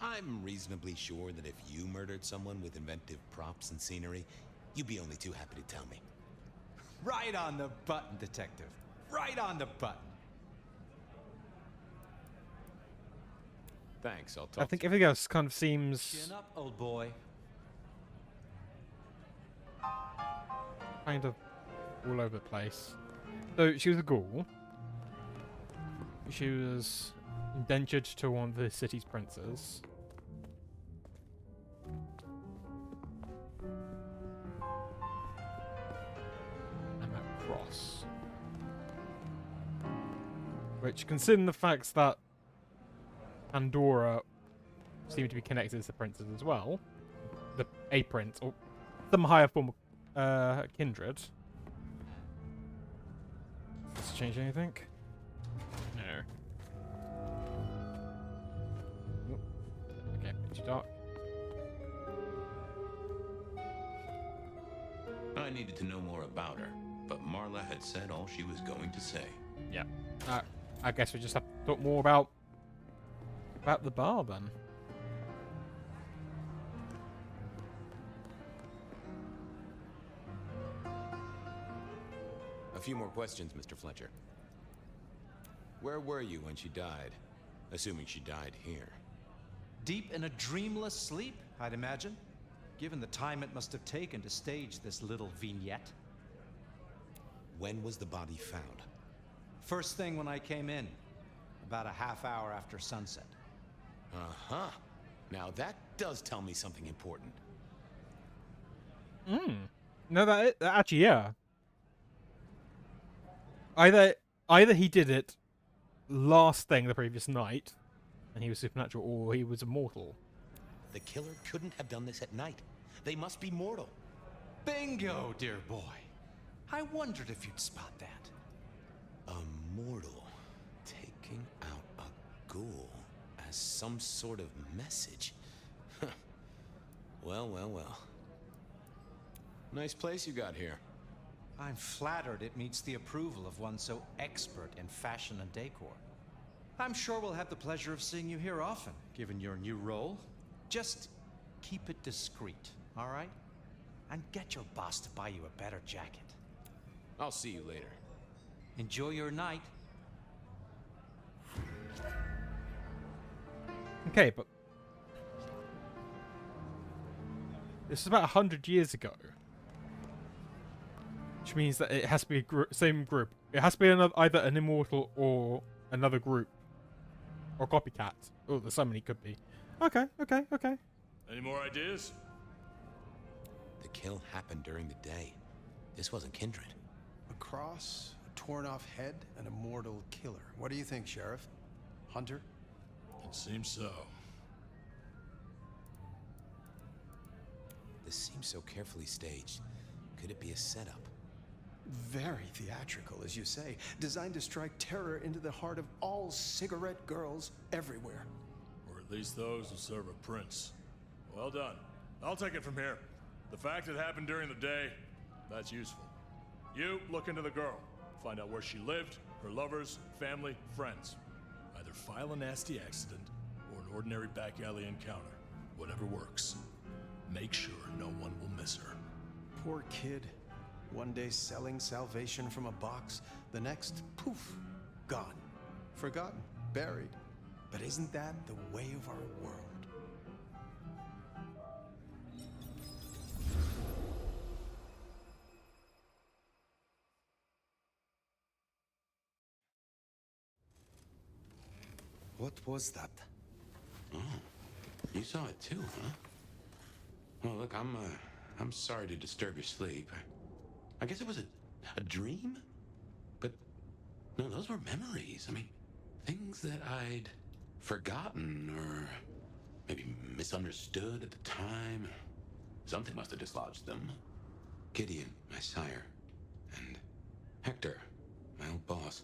I'm reasonably sure that if you murdered someone with inventive props and scenery, you'd be only too happy to tell me. Right on the button, Detective. Right on the button. Thanks, I'll talk. I think everything else kind of seems Chin up, old boy. kind of all over the place. So she was a ghoul. She was indentured to one of the city's princes. And that cross. Which, considering the facts that Pandora seemed to be connected to the princes as well, a prince, or some higher form of kindred. Does it change anything? No. Oh, okay, bit too dark. I needed to know more about her, but Marla had said all she was going to say. Yeah. I guess we just have to talk more about the bar then. A few more questions, Mr. Fletcher. Where were you when she died? Assuming she died here. Deep in a dreamless sleep, I'd imagine. Given the time it must have taken to stage this little vignette. When was the body found? First thing when I came in. About a half hour after sunset. Uh-huh. Now that does tell me something important. No, that actually, yeah. Either he did it last thing the previous night, and he was supernatural, or he was immortal. The killer couldn't have done this at night. They must be mortal. Bingo, dear boy. I wondered if you'd spot that. A mortal taking out a ghoul as some sort of message. Huh. Well, well, well. Nice place you got here. I'm flattered it meets the approval of one so expert in fashion and decor. I'm sure we'll have the pleasure of seeing you here often, given your new role. Just keep it discreet, all right? And get your boss to buy you a better jacket. I'll see you later. Enjoy your night. Okay, but this is about 100 years ago, which means that it has to be same group. It has to be either an immortal or another group, or copycat. Oh, there's so many could be. Okay. Any more ideas? The kill happened during the day. This wasn't Kindred. A cross, a torn off head, and a mortal killer. What do you think, Sheriff? Hunter? It seems so. This seems so carefully staged. Could it be a setup? Very theatrical, as you say. Designed to strike terror into the heart of all cigarette girls everywhere. Or at least those who serve a prince. Well done. I'll take it from here. The fact it happened during the day, that's useful. You look into the girl. Find out where she lived, her lovers, family, friends. Either file a nasty accident or an ordinary back alley encounter. Whatever works. Make sure no one will miss her. Poor kid. One day selling salvation from a box, the next, poof, gone. Forgotten, buried. But isn't that the way of our world? What was that? Oh, you saw it too, huh? Well, look, I'm sorry to disturb your sleep. I guess it was a dream? But, no, those were memories. I mean, things that I'd forgotten or maybe misunderstood at the time. Something must have dislodged them. Gideon, my sire, and Hector, my old boss.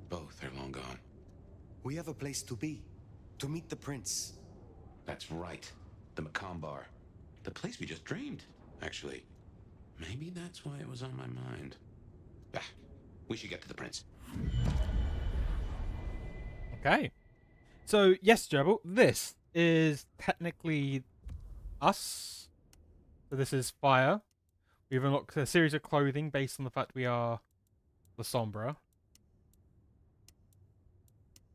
Both are long gone. We have a place to be. To meet the prince. That's right. The Macombar. The place we just dreamed, actually. Maybe that's why it was on my mind. Ah, we should get to the prince. Okay. So, yes, Jebel, this is technically us. So this is fire. We've unlocked a series of clothing based on the fact we are Lasombra.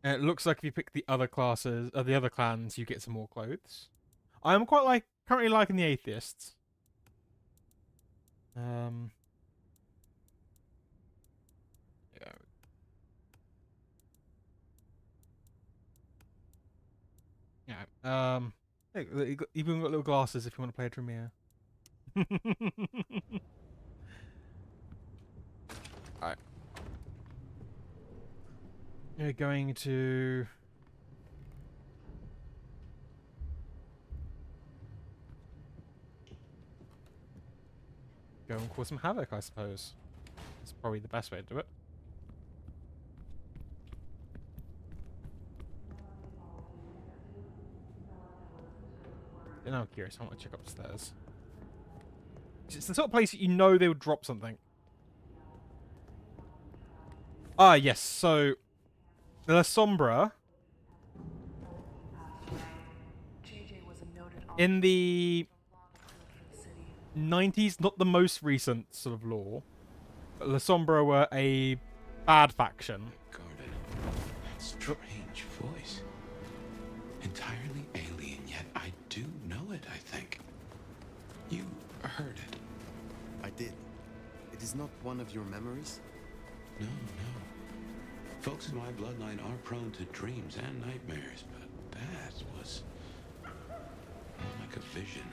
And it looks like if you pick the other classes, the other clans, you get some more clothes. I am quite currently liking the atheists. Yeah. Hey, you've even got little glasses if you want to play a Tremere. Alright. We're going to go and cause some havoc, I suppose. That's probably the best way to do it. And now I'm curious, I want to check upstairs. It's the sort of place that you know they would drop something. Ah, yes, so the Lasombra in the 90s, not the most recent sort of lore, but Lasombra were a bad faction. Guarded. That strange voice. Entirely alien, yet I do know it, I think. You heard it. I did. It is not one of your memories? No. Folks in my bloodline are prone to dreams and nightmares, but that was like a vision.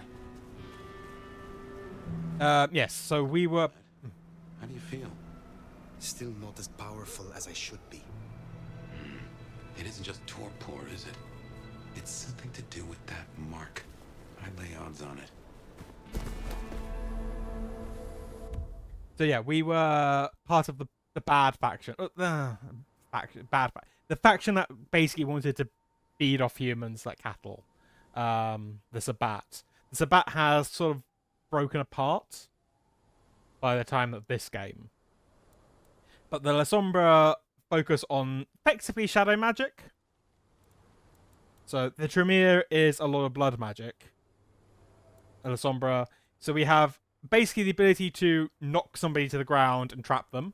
Yes, so we were... How do you feel? Still not as powerful as I should be. It isn't just torpor, is it? It's something to do with that mark. I'd lay odds on it. So yeah, we were part of the bad faction. The faction that basically wanted to feed off humans like cattle. The Sabbat. The Sabbat has sort of broken apart by the time of this game. But the Lasombra focus on effectively shadow magic. So the Tremere is a lot of blood magic. The Lasombra. So we have basically the ability to knock somebody to the ground and trap them.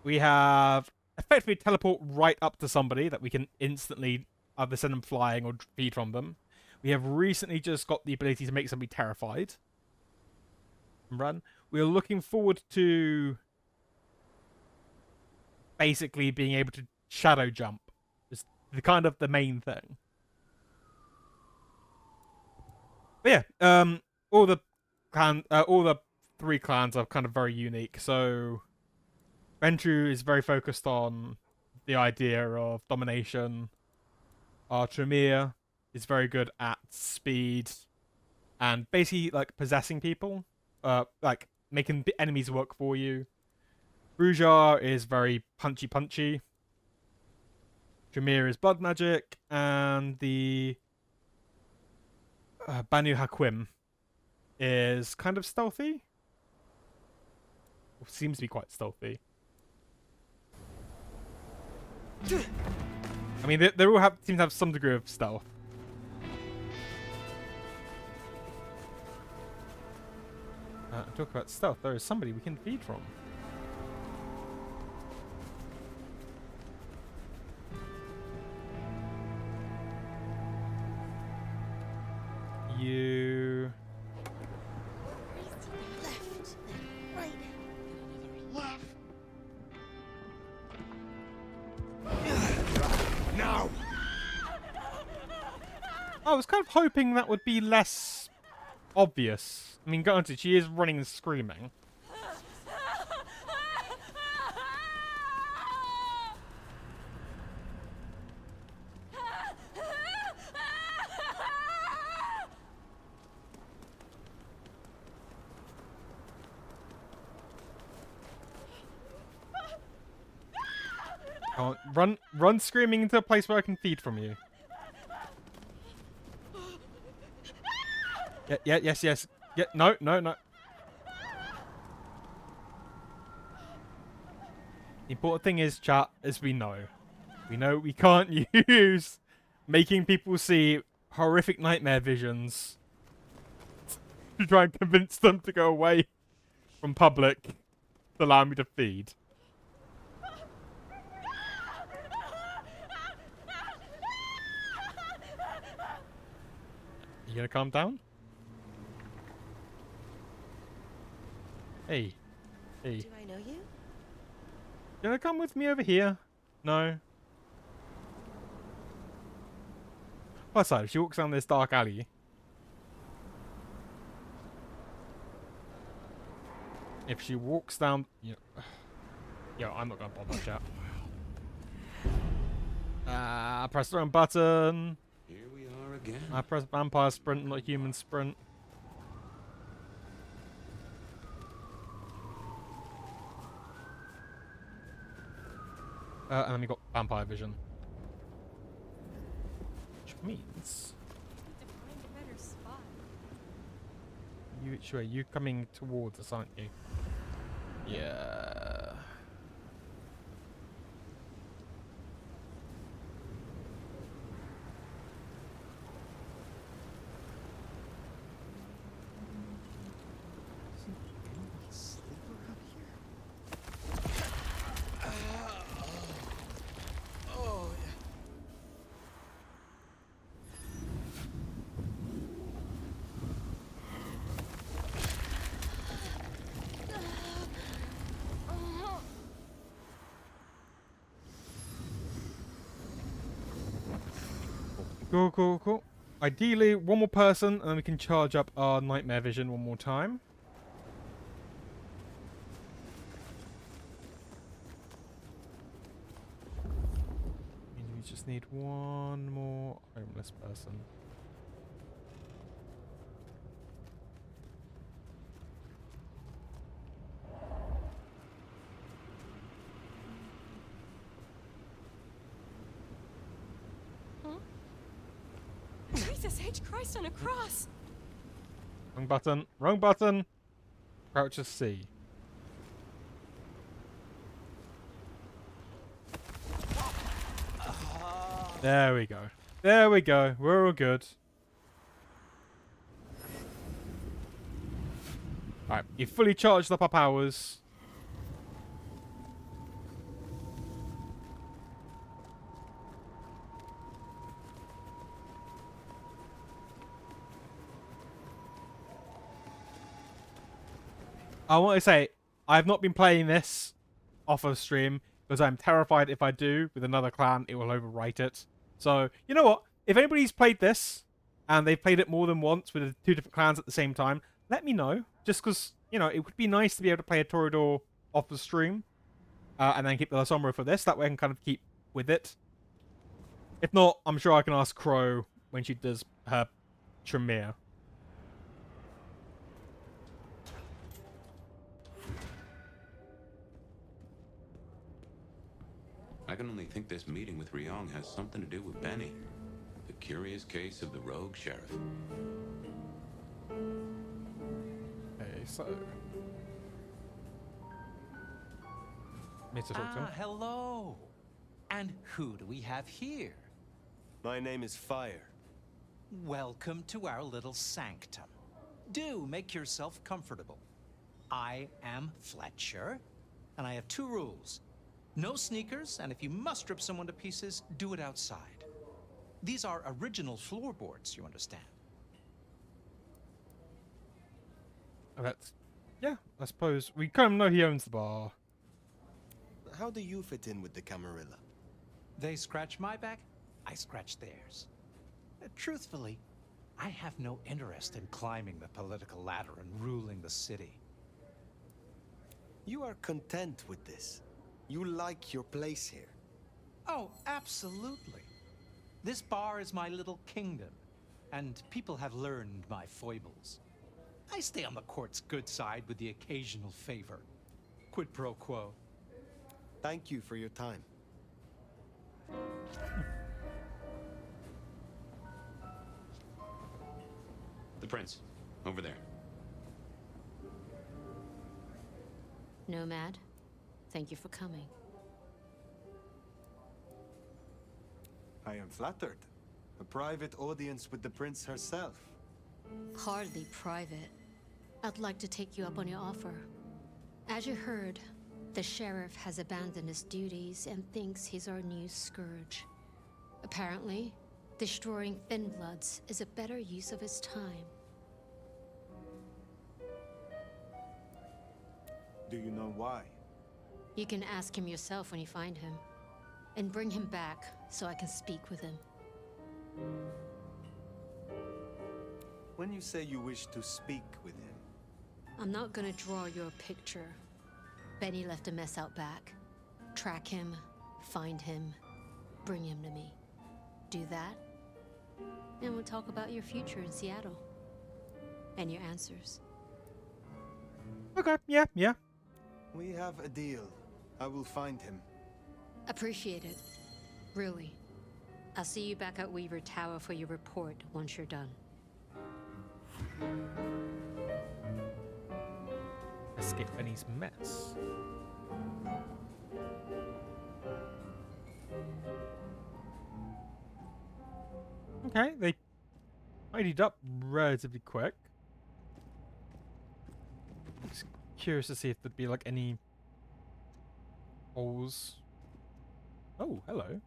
We have effectively teleport right up to somebody that we can instantly either send them flying or feed from them. We have recently just got the ability to make somebody terrified and run. We're looking forward to basically being able to shadow jump. It's the kind of the main thing. But yeah, all the three clans are kind of very unique. So Ventrue is very focused on the idea of domination. Tremere is very good at speed and basically like possessing people, like making the enemies work for you. Brujar is very punchy. Tremere is blood magic, and the Banu Hakim is kind of stealthy. Or seems to be quite stealthy. I mean, they all seem to have some degree of stealth. Talk about stealth. There is somebody we can feed from. You. Left, right, left. Now! I was kind of hoping that would be less obvious. I mean, granted, she is running and screaming. Come on, run screaming into a place where I can feed from you. Yes. Yeah, no. The important thing is, chat, as we know we can't use making people see horrific nightmare visions to try and convince them to go away from public to allow me to feed. You gonna calm down? Hey. Do I know you? You gonna come with me over here? No. Plus, if she walks down this dark alley. If she walks down... Yo, I'm not gonna bother, chat. Press the wrong button. Here we are again. I press vampire sprint, not human sprint. And then we got vampire vision. Which means... To find a better spot. You coming towards us, aren't you? Yeah. Cool. Ideally, one more person, and then we can charge up our nightmare vision one more time. We just need one more homeless person. Jesus H. Christ on a cross! Wrong button. Crouch to C. There we go. We're all good. Alright, you've fully charged up our powers. I want to say, I have not been playing this off of stream because I'm terrified if I do with another clan, it will overwrite it. So, you know what? If anybody's played this and they've played it more than once with two different clans at the same time, let me know. Just because, you know, it would be nice to be able to play a Toreador off the stream. and then keep the Lasombra for this. That way I can kind of keep with it. If not, I'm sure I can ask Crow when she does her Tremere. I can only think this meeting with Ryong has something to do with Benny. The curious case of the rogue sheriff. Okay, so... Mr. Talk. Hello. And who do we have here? My name is Fire. Welcome to our little sanctum. Do make yourself comfortable. I am Fletcher, and I have 2 rules. No sneakers, and if you must rip someone to pieces, do it outside. These are original floorboards, you understand. Oh, that's... Yeah, I suppose. We kind of know he owns the bar. How do you fit in with the Camarilla? They scratch my back, I scratch theirs. Truthfully, I have no interest in climbing the political ladder and ruling the city. You are content with this. You like your place here. Oh, absolutely. This bar is my little kingdom, and people have learned my foibles. I stay on the court's good side with the occasional favor. Quid pro quo. Thank you for your time. The prince, over there. Nomad, thank you for coming. I am flattered. A private audience with the prince herself. Hardly private. I'd like to take you up on your offer. As you heard, the sheriff has abandoned his duties and thinks he's our new scourge. Apparently, destroying Thin Bloods is a better use of his time. Do you know why? You can ask him yourself when you find him. And bring him back so I can speak with him. When you say you wish to speak with him... I'm not gonna draw you a picture. Benny left a mess out back. Track him, find him, bring him to me. Do that, and we'll talk about your future in Seattle. And your answers. Okay, yeah. We have a deal. I will find him. Appreciate it. Really. I'll see you back at Weaver Tower for your report once you're done. Escape Benny's mess. Okay, they tidied up relatively quick. Just curious to see if there'd be like any holes. Oh, hello.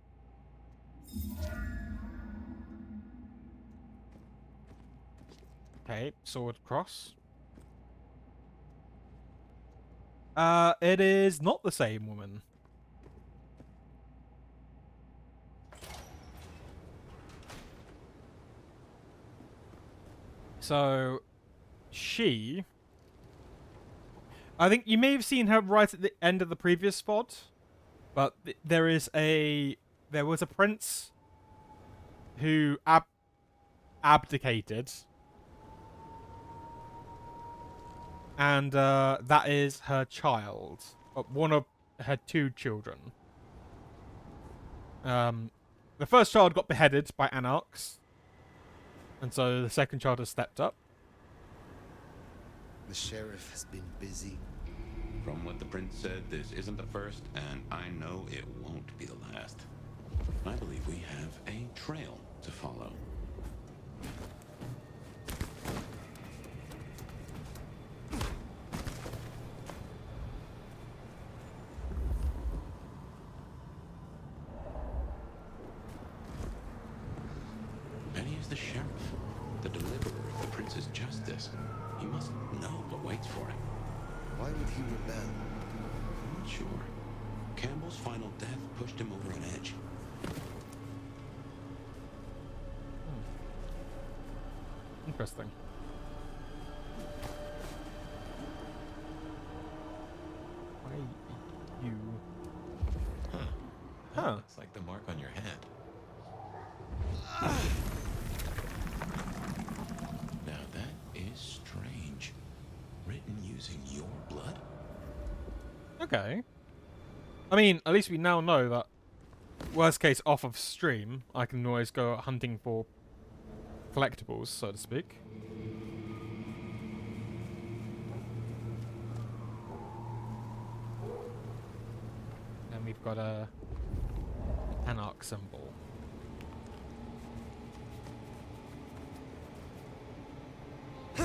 Okay, sword cross. It is not the same woman. So, I think you may have seen her right at the end of the previous spot, but there was a prince who abdicated, and that is her child, one of her 2 children. The first child got beheaded by anarchs, and so the second child has stepped up. The sheriff has been busy. From what the prince said, this isn't the first, and I know it won't be the last. I believe we have a trail to follow. Benny is the sheriff, the deliverer of the prince's justice. He must know what waits for him. Why would he rebel? I'm not sure. Campbell's final death pushed him over an edge. Interesting. Why you? Huh. Looks like the mark on your hand. Now that is strange. Written using your blood? Okay. I mean, at least we now know that, worst case, off of stream, I can always go hunting for collectibles, so to speak. And we've got a Anarch symbol. A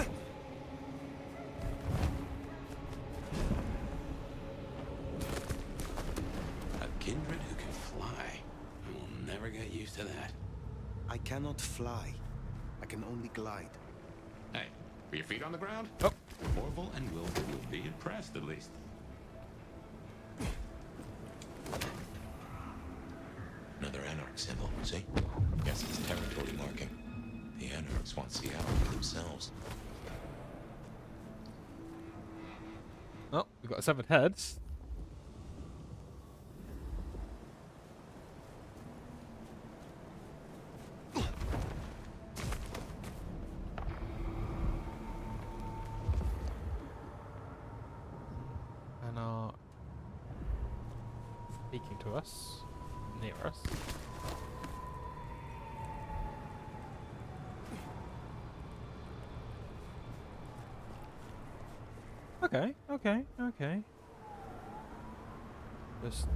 Kindred who can fly. I will never get used to that. I cannot fly. I can only glide. Hey, were your feet on the ground? Oh. Orville and Wilbur will be impressed, at least. Another Anarch symbol, see? Guess it's territory marking. The Anarchs want Seattle for themselves. Oh, we've got severed heads. Anarch speaking to us, near us. Okay. Just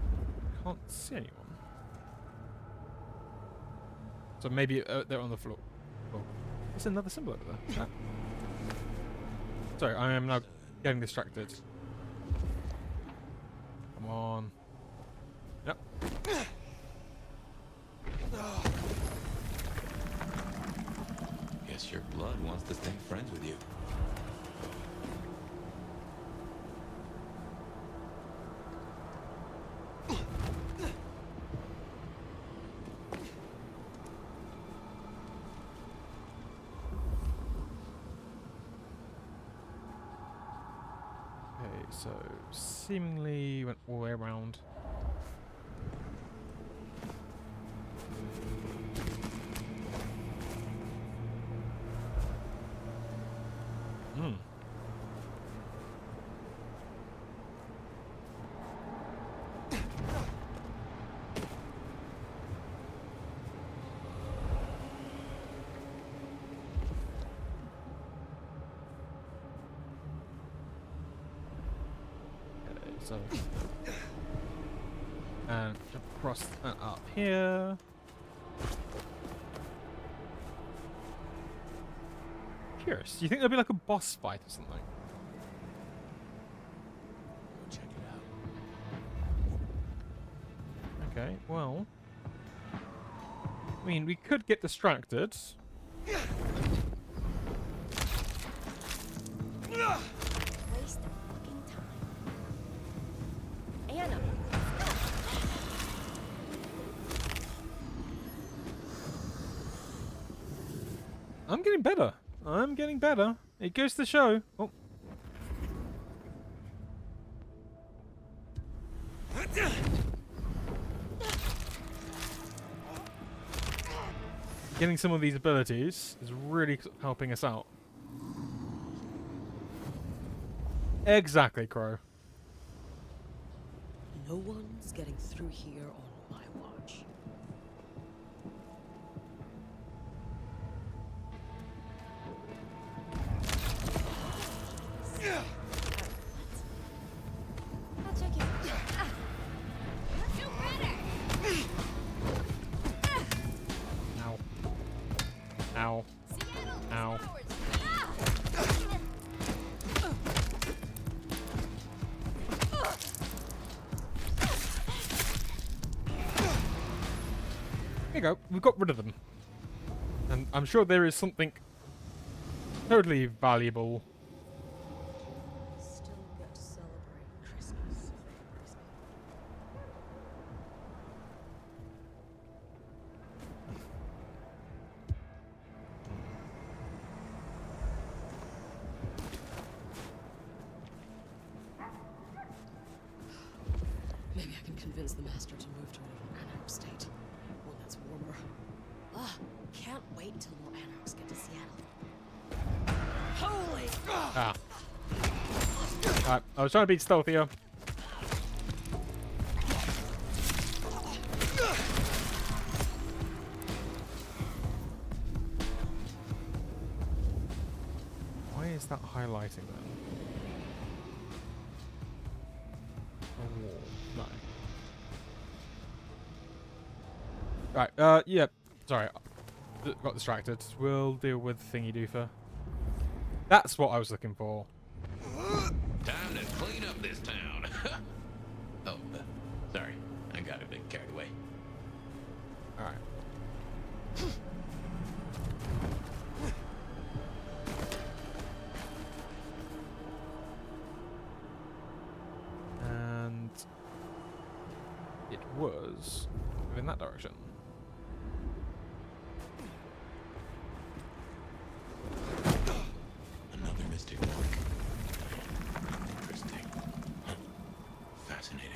can't see anyone. So maybe they're on the floor. Oh, there's another symbol over there. Ah. Sorry, I am now getting distracted. Come on. Yep. Guess your blood wants to stay friends with you. Okay, so seemingly went all the way around. Hmm. Okay, so and jump across and up here. Curious. Do you think there'll be like a boss fight or something? Go check it out. Okay, well. I mean, we could get distracted. Waste of fucking time. Anna. I'm getting better. I'm getting better. It goes to show. Oh. Getting some of these abilities is really helping us out. Exactly, Crow. No one's getting through here on my watch. I'll check it. Do better. Ow. Ow. Ow. There you go. We've got rid of them. And I'm sure there is something totally valuable. Still get to celebrate Christmas. Maybe I can convince the master to move to a different planet. upstate. One that's warmer. Ugh, can't wait until more anarchs get to Seattle. Holy! Ah. Alright, I was trying to be stealthier. Why is that highlighting then? A wall. No. Right, yeah. Sorry. Got distracted. We'll deal with Thingy Doofer. That's what I was looking for. Time to clean up this town. Oh, sorry. I got a bit carried away. Alright. And it was in that direction. Another mystic mark. Interesting. Huh. Fascinating.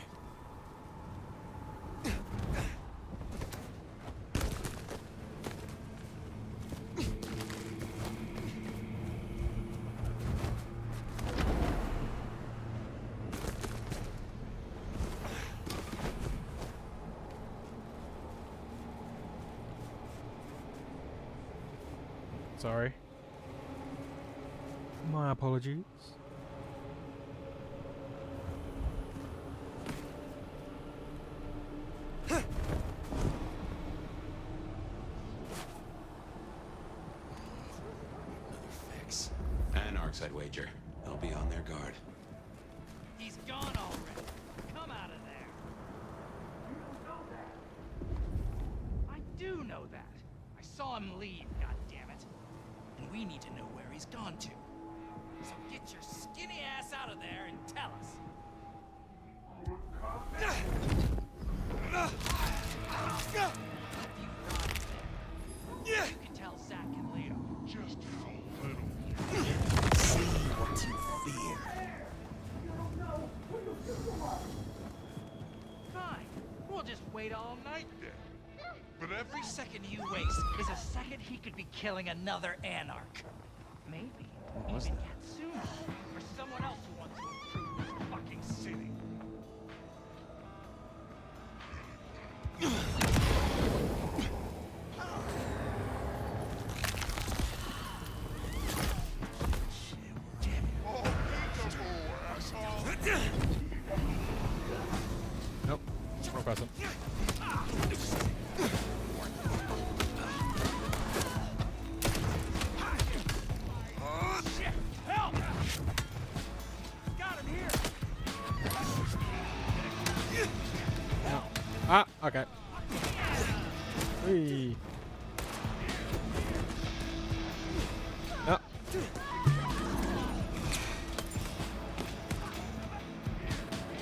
Sorry. My apologies. Fix. Anarchs, I'd wager. They'll be on their guard. He's gone already. Come out of there. I do know that. I saw him leave, goddammit. And we need to know where he's gone to. So get your skinny ass out of there and tell us. You can tell Zach and Leo. Just a little. See what you fear. Fine. We'll just wait all night then. But every second you waste is a second he could be killing another anarch. Maybe even Yatsuma, or someone else who wants to improve this fucking city. Nope. Wrong person. Shit! Help! Got him here! No. Ah, okay. Whee. No.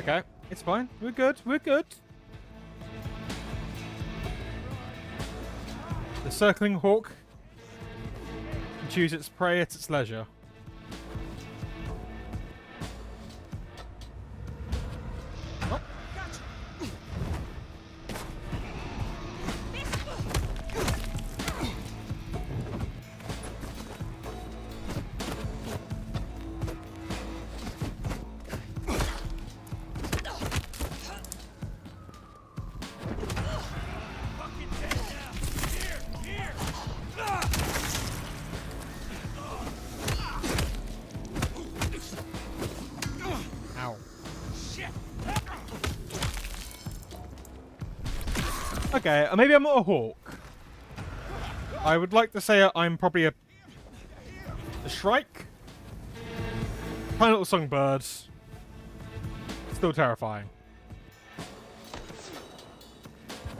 Okay, it's fine. We're good. We're good. The circling hawk can choose its prey at its leisure. Oh. Ow. Okay, maybe I'm not a hawk. I would like to say I'm probably a shrike. Tiny little songbird. Still terrifying.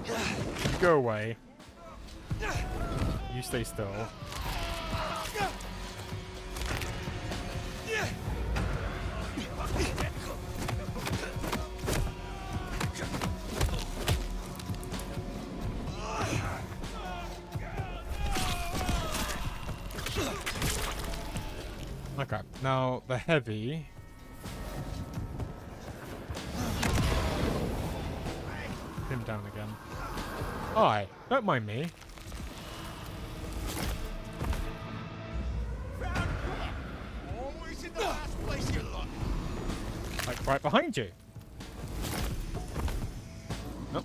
You go away. You stay still. Okay, now the heavy. Him down again. Hi, don't mind me. Always in the last place you look. Like right behind you. Nope.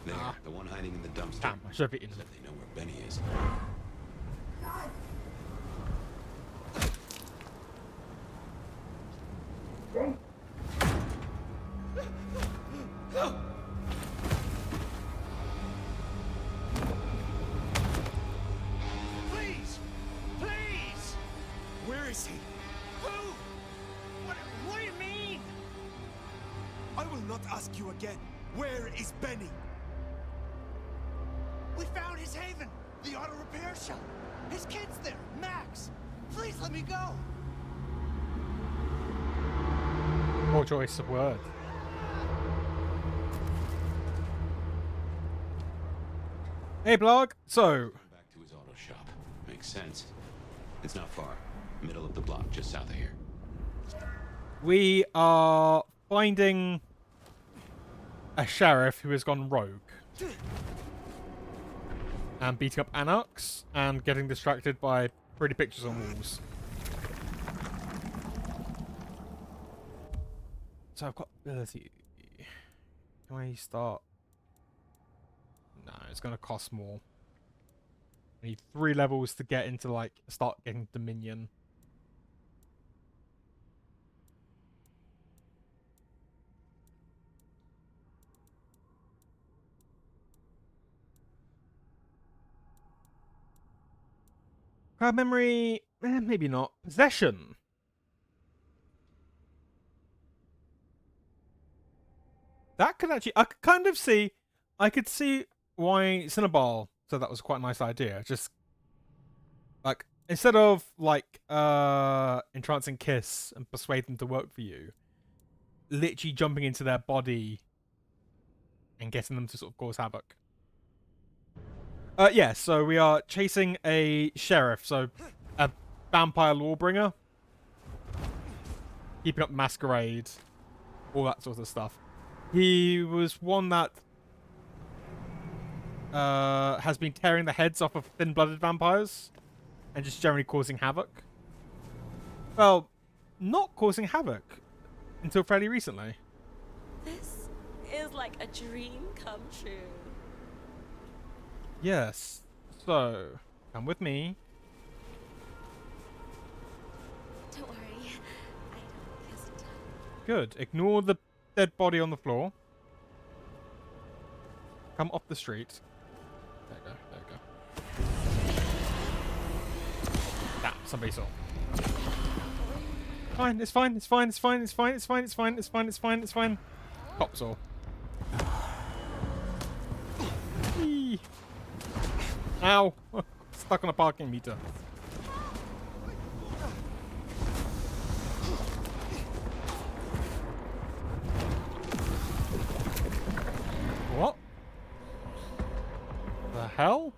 There, the one hiding in the dumpster. Damn, I should have eaten Said they know where Benny is. Please! Please! Where is he? Who? What do you mean? I will not ask you again. Where is Benny? We found his haven! The auto repair shop! His kid's there! Max! Please let me go! Poor choice of word. Hey, blog. So, Back to his auto shop. Makes sense. It's not far. Middle of the block, just south of here. we are finding a sheriff who has gone rogue. And beating up anarchs and getting distracted by pretty pictures on walls. So I've got ability. Can I start? No, it's going to cost more. I need 3 levels to get into, like, start getting Dominion. Crowd memory, maybe not. Possession. That could actually, I could kind of see, I could see why Cinnabal said that was quite a nice idea. Just, like, instead of, like, entrancing kiss and persuade them to work for you, literally jumping into their body and getting them to sort of cause havoc. Yeah, so we are chasing a sheriff, so a vampire lawbringer. Keeping up Masquerade, all that sort of stuff. He was one that has been tearing the heads off of thin-blooded vampires and just generally causing havoc. Well, not causing havoc until fairly recently. This is like a dream come true. Yes. So, come with me. Don't worry, I don't kiss and tell. Good. Ignore the dead body on the floor. Come off the street. There you go. There you go. Ah, somebody saw. Fine. It's fine. It's fine. It's fine. It's fine. It's fine. It's fine. It's fine. It's fine. It's fine. Cop saw. Eee. Ow! Stuck on a parking meter. What? The hell?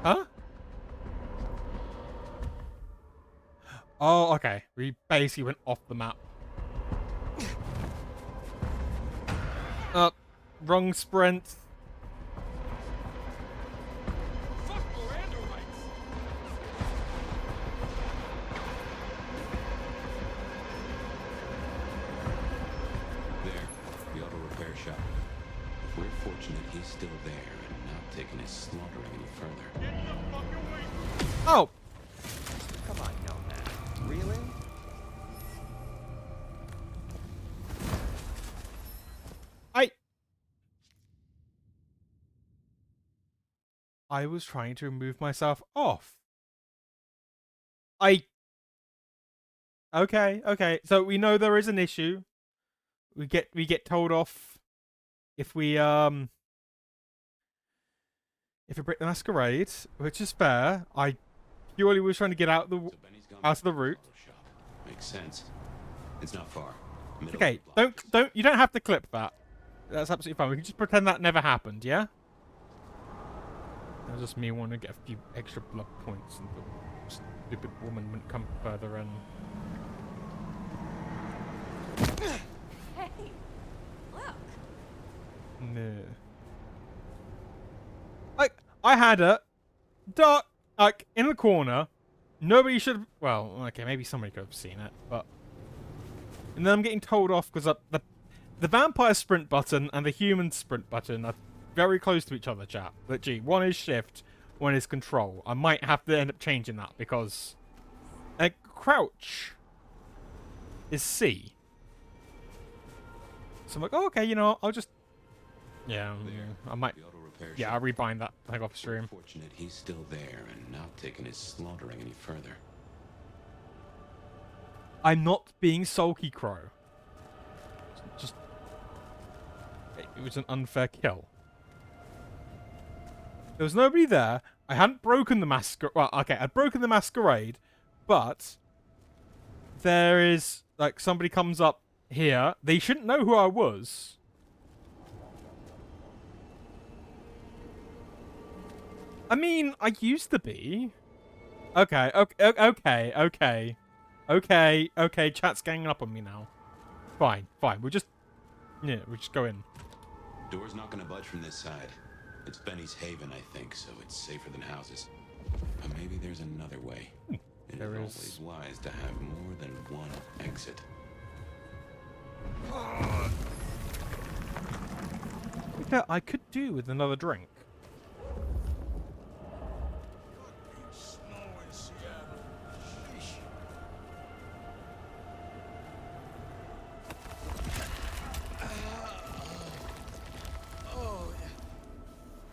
Huh? Oh, okay. We basically went off the map. Wrong sprint. We're fortunate he's still there and not taking his slaughtering any further. Oh! Come on, young man. Really? I was trying to remove myself off. Okay. So we know there is an issue. We get told off if we if you break the Masquerade, which is fair, I purely was trying to get out of the route. Makes sense. It's not far. Okay, you don't have to clip that. That's absolutely fine. We can just pretend that never happened, yeah? That was just me wanting to get a few extra blood points, and the stupid woman wouldn't come further in. Hey, look. No. Like, I had a dark, like, in the corner. Nobody should have... Well, okay, maybe somebody could have seen it, but... And then I'm getting told off because the vampire sprint button and the human sprint button are very close to each other, chat. Literally, one is shift, one is control. I might have to end up changing that because... crouch is C. So I'm like, oh, okay, you know, I'll just... Yeah, I might... Yeah, I'll rebind that thing off stream. Fortunate he's still there and not taking his slaughtering any further. I'm not being sulky, Crow. Just... It was an unfair kill. There was nobody there. I hadn't broken the masquerade. Well, okay, I'd broken the masquerade, but... There is... Like, somebody comes up here. They shouldn't know who I was. I mean, I used to be. Okay, okay, chat's ganging up on me now. Fine, we'll just go in. Door's not gonna budge from this side. It's Benny's haven, I think, so it's safer than houses. But maybe there's another way. It is always wise to have more than one exit. I could do with another drink.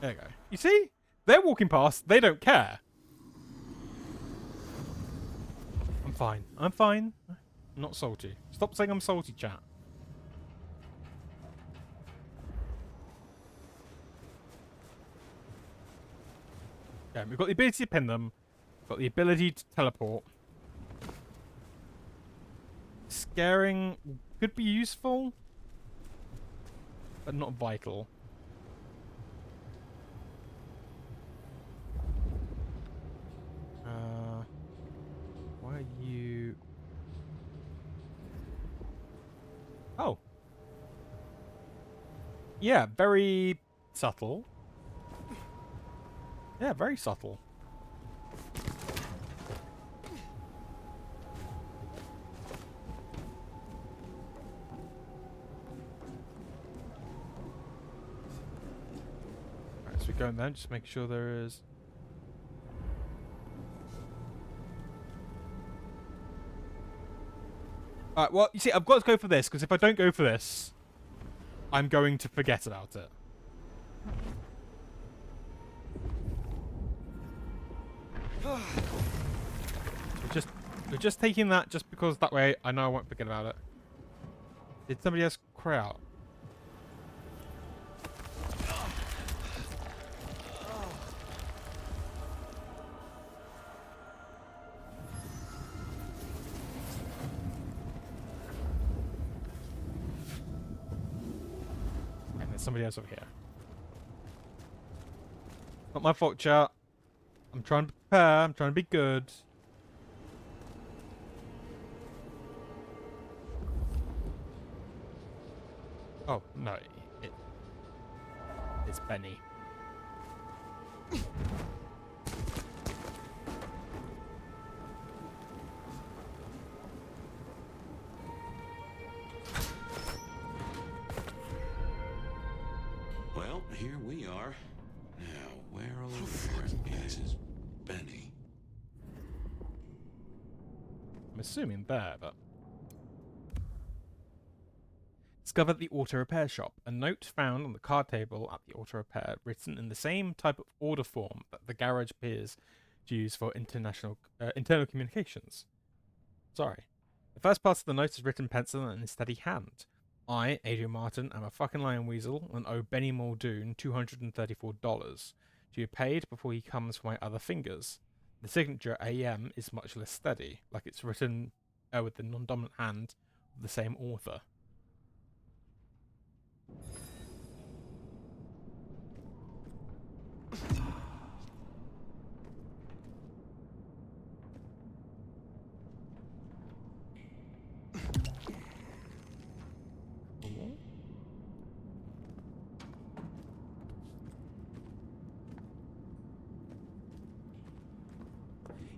There you go. You see? They're walking past. They don't care. I'm fine. I'm fine. I'm not salty. Stop saying I'm salty, chat. Okay, we've got the ability to pin them. We've got the ability to teleport. Scaring could be useful, but not vital. Why are you... Oh. Yeah, very subtle. Yeah, very subtle. Alright, so we go in there, just make sure there is... Alright, well, you see, I've got to go for this, because if I don't go for this, I'm going to forget about it. We're just taking that just because that way I know I won't forget about it. Did somebody else cry out? And there's somebody else over here. Not my fault, chat. I'm trying to prepare. I'm trying to be good. Oh, no. It's Benny. Well, here we are. Now, where is Benny? I'm assuming there, but... Discovered the auto repair shop. A note found on the card table at the auto repair, written in the same type of order form that the garage appears to use for internal communications. Sorry. The first part of the note is written in pencil and in steady hand. I, Adrian Martin, am a fucking lion weasel and owe Benny Muldoon $234. To be paid before he comes for my other fingers. The signature AM is much less steady, like it's written with the non-dominant hand of the same author.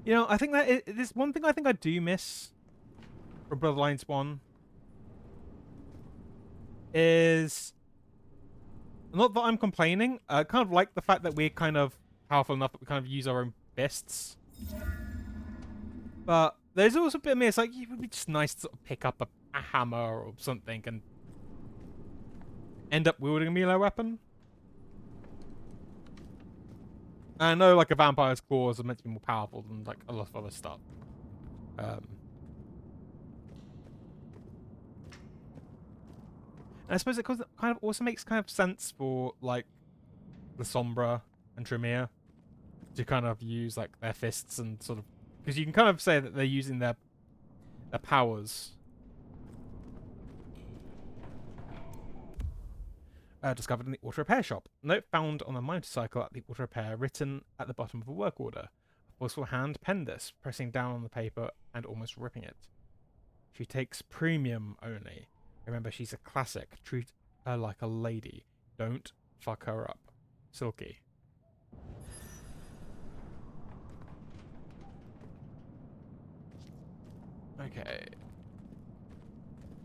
You know, I think that there's one thing I think I do miss from Bloodlines 1 is not that I'm complaining. I kind of like the fact that we're kind of powerful enough that we kind of use our own fists. But there's also a bit of me. It's like it would be just nice to sort of pick up a hammer or something and end up wielding a melee weapon. I know, like, a vampire's claws are meant to be more powerful than, like, a lot of other stuff. And I suppose it kind of also makes kind of sense for, like, Lasombra and Tremere to kind of use, like, their fists and sort of... Because you can kind of say that they're using their powers. Discovered in the auto repair shop. Note found on a motorcycle at the auto repair, written at the bottom of a work order. A forceful hand penned this, pressing down on the paper and almost ripping it. She takes premium only. Remember, she's a classic. Treat her like a lady. Don't fuck her up. Silky. Okay.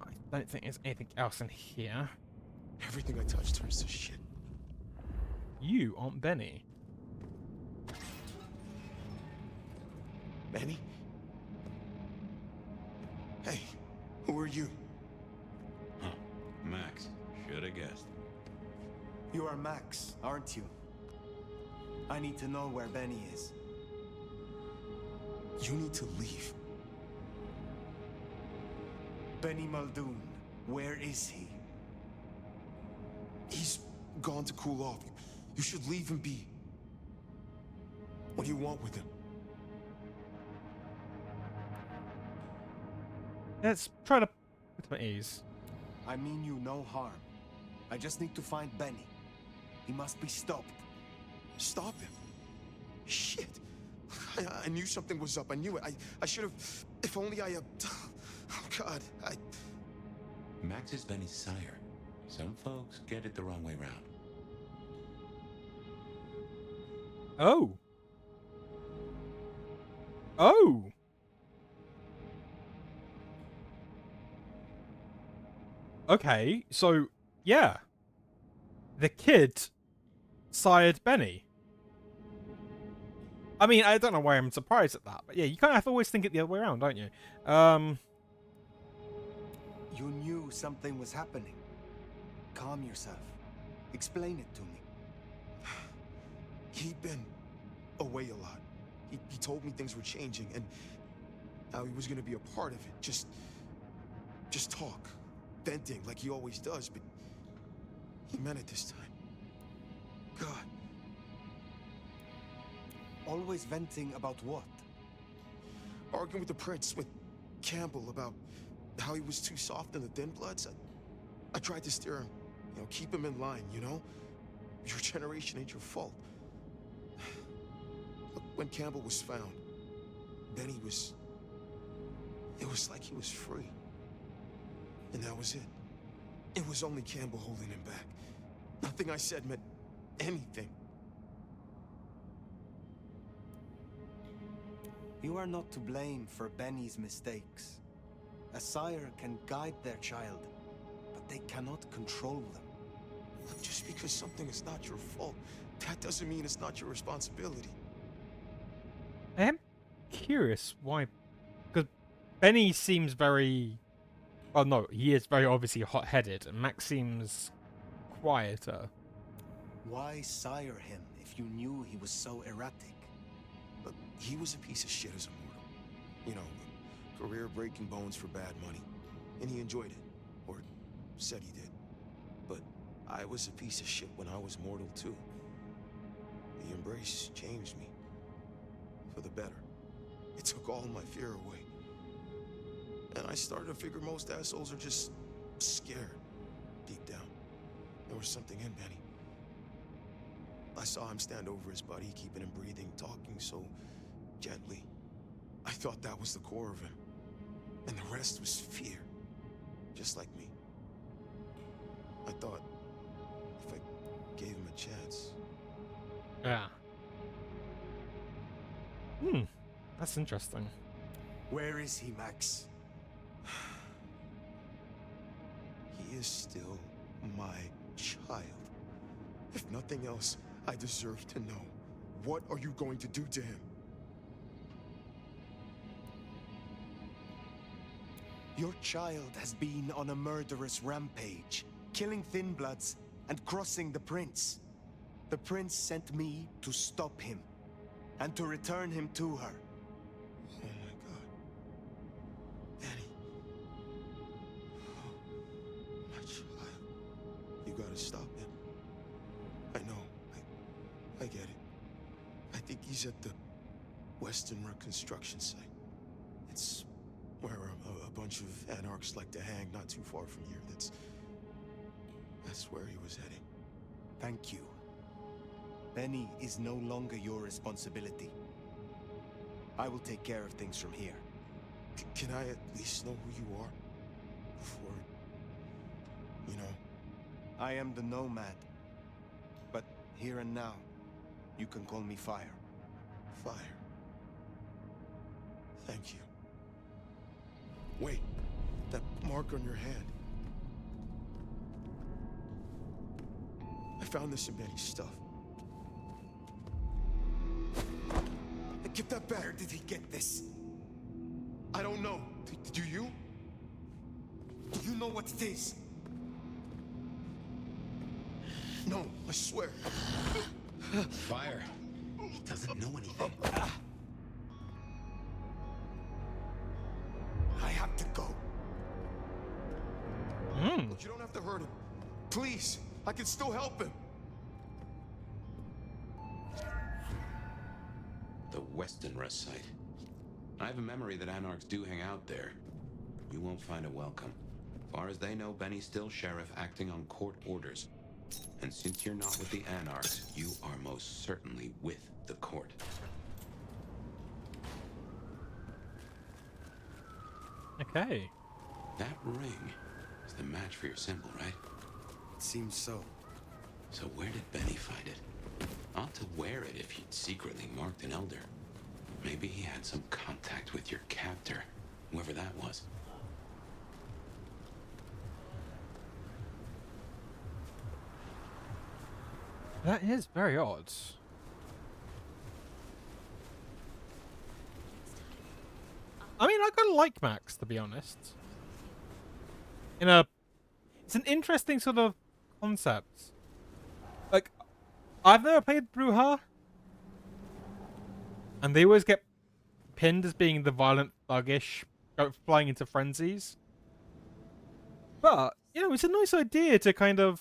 I don't think there's anything else in here. Everything I touch turns to shit. You aren't Benny. Benny? Hey, who are you? Huh. Max. Should have guessed. You are Max, aren't you? I need to know where Benny is. You need to leave. Benny Muldoon, where is he? He's gone to cool off. You should leave him be. What do you want with him? Let's try to put him at ease. I mean you no harm. I just need to find Benny. He must be stopped. Stop him? Shit. I knew something was up. I knew it. I should have... If only I... Oh, God. Max is Benny's sire. Some folks get it the wrong way round. Oh. Oh. Okay, so, yeah. The kid sired Benny. I mean, I don't know why I'm surprised at that, but yeah, you kind of have to always think it the other way around, don't you? You knew something was happening. Calm yourself. Explain it to me. He'd been away a lot. He told me things were changing, and how he was gonna be a part of it. Just talk. Venting like he always does, but he meant it this time. God. Always venting about what? Arguing with the prince, with Campbell, about how he was too soft in the Thin Bloods. I tried to steer him, keep him in line, Your generation ain't your fault. Look, when Campbell was found, then it was like he was free. And that was it. It was only Campbell holding him back. Nothing I said meant anything. You are not to blame for Benny's mistakes. A sire can guide their child, but they cannot control them. Just because something is not your fault, that doesn't mean it's not your responsibility. I am curious why, because Benny seems very... Oh no, he is very obviously hot-headed, and Max seems quieter. Why sire him if you knew he was so erratic? Look, he was a piece of shit as a mortal. Career breaking bones for bad money. And he enjoyed it. Or said he did. But I was a piece of shit when I was mortal too. The embrace changed me. For the better. It took all my fear away. And I started to figure most assholes are just scared. Deep down. There was something in Benny. I saw him stand over his buddy, keeping him breathing, talking so gently. I thought that was the core of him. And the rest was fear. Just like me. I thought if I gave him a chance. Yeah. That's interesting. Where is he, Max? He is still my child. If nothing else, I deserve to know. What are you going to do to him? Your child has been on a murderous rampage, killing Thin Bloods and crossing the Prince. The Prince sent me to stop him and to return him to her. Oh my God. Benny. Oh, my child. You gotta stop him. I know. I get it. I think he's at the Western Reconstruction site. It's where a bunch of anarchs like to hang not too far from here. That's where he was heading. Thank you. Benny is no longer your responsibility. I will take care of things from here. Can I at least know who you are? Before... you know? I am the Nomad. But here and now, you can call me Fire. Fire. Thank you. Wait, that mark on your hand. I found this in Benny's stuff. Give that back. Where did he get this? I don't know. Do you? Do you know what it is? No, I swear. Fire. He doesn't know anything. I have to go. Look, you don't have to hurt him. Please, I can still help him. The Western Rest site. I have a memory that anarchs do hang out there. You won't find a welcome. As far as they know, Benny's still sheriff acting on court orders. And since you're not with the anarchs, you are most certainly with the court. Okay. That ring is the match for your symbol, right? It seems so. So where did Benny find it? Ought to wear it if he'd secretly marked an elder. Maybe he had some contact with your captor, whoever that was. That is very odd. I mean, I kind of like Max, to be honest. It's an interesting sort of concept. Like, I've never played through her, and they always get pinned as being the violent, thuggish, flying into frenzies. But it's a nice idea to kind of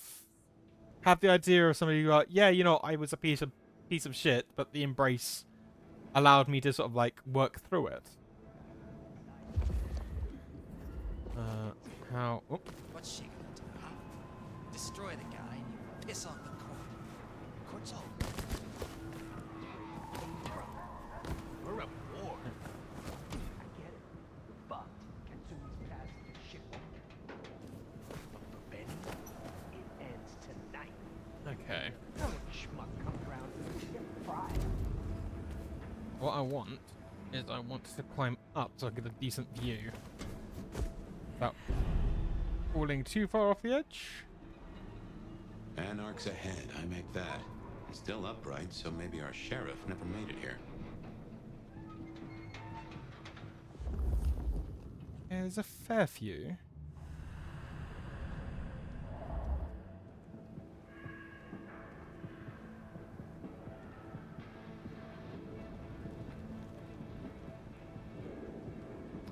have the idea of somebody who, yeah, I was a piece of shit, but the embrace allowed me to sort of like work through it. How? Oh. What's she gonna do, huh? Destroy the guy and you piss off the court. Court's over. We're at war. I get it. But Katsumi's past the shit. But for Benny, it ends tonight. Okay. No schmuck comes around and get fried. What I want is I want to climb up so I get a decent view. Without falling too far off the edge. Anarchs ahead, I make that. It's still upright, so maybe our sheriff never made it here. Yeah, there's a fair few.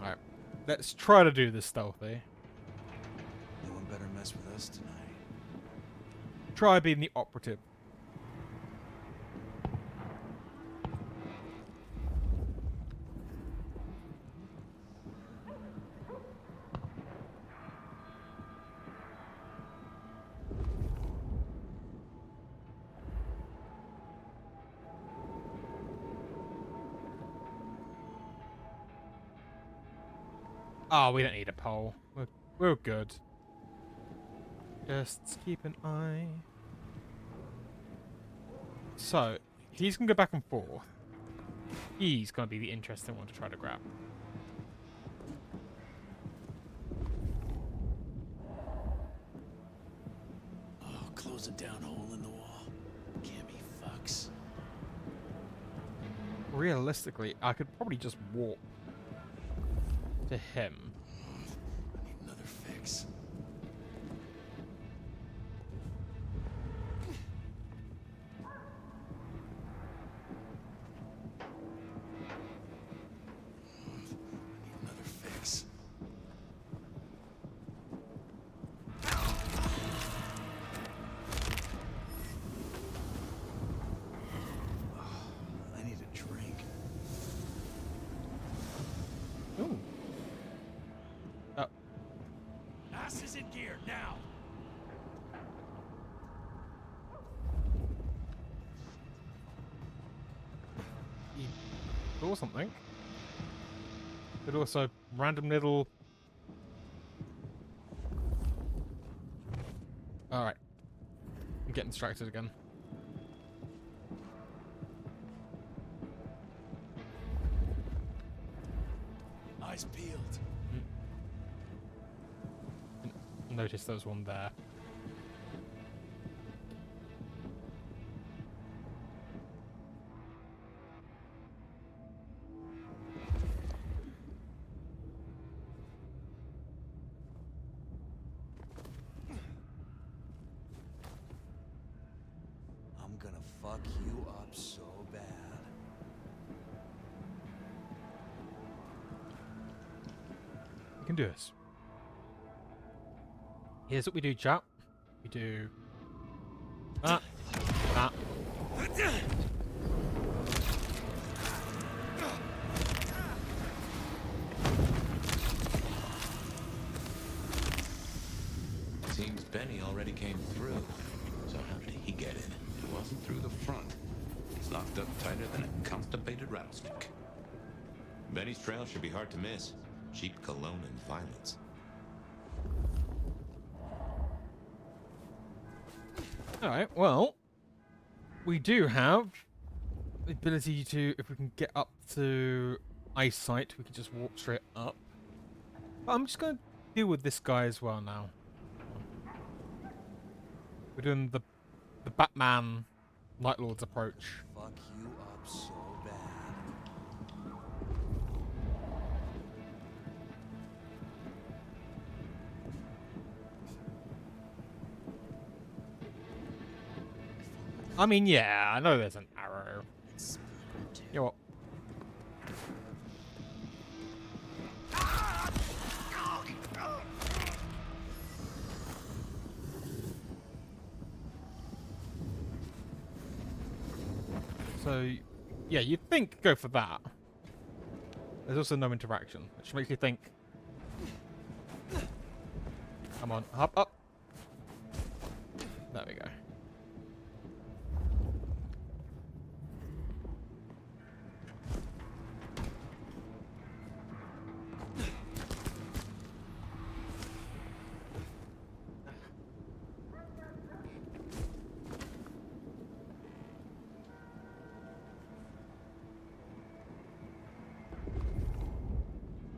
Alright, let's try to do this stealthy. No one better mess with us tonight. Try being the operative. Oh, we don't need a pole. We're good. Just keep an eye. So, he's going to go back and forth. He's going to be the interesting one to try to grab. Oh, close it down, hole in the wall. Gimme fucks. Realistically, I could probably just walk to him. I need another fix. Asses in gear now. Or something. But also random little. Alright. I'm getting distracted again. Eyes peeled. Notice there was one there. I'm gonna fuck you up so bad. We can do this. Here's what we do, chat. We do that. Seems Benny already came through. So how did he get in? It wasn't through the front. He's locked up tighter than a constipated rattlesnake. Benny's trail should be hard to miss. Cheap cologne and violence. Alright, well, we do have the ability to, if we can get up to eyesight, we can just walk straight up. But I'm just going to deal with this guy as well now. We're doing the Batman Night Lord's approach. Fuck you up so bad. I mean, yeah, I know there's an arrow. You know what? So, yeah, you'd think go for that. There's also no interaction, which makes you think. Come on, hop up. There we go.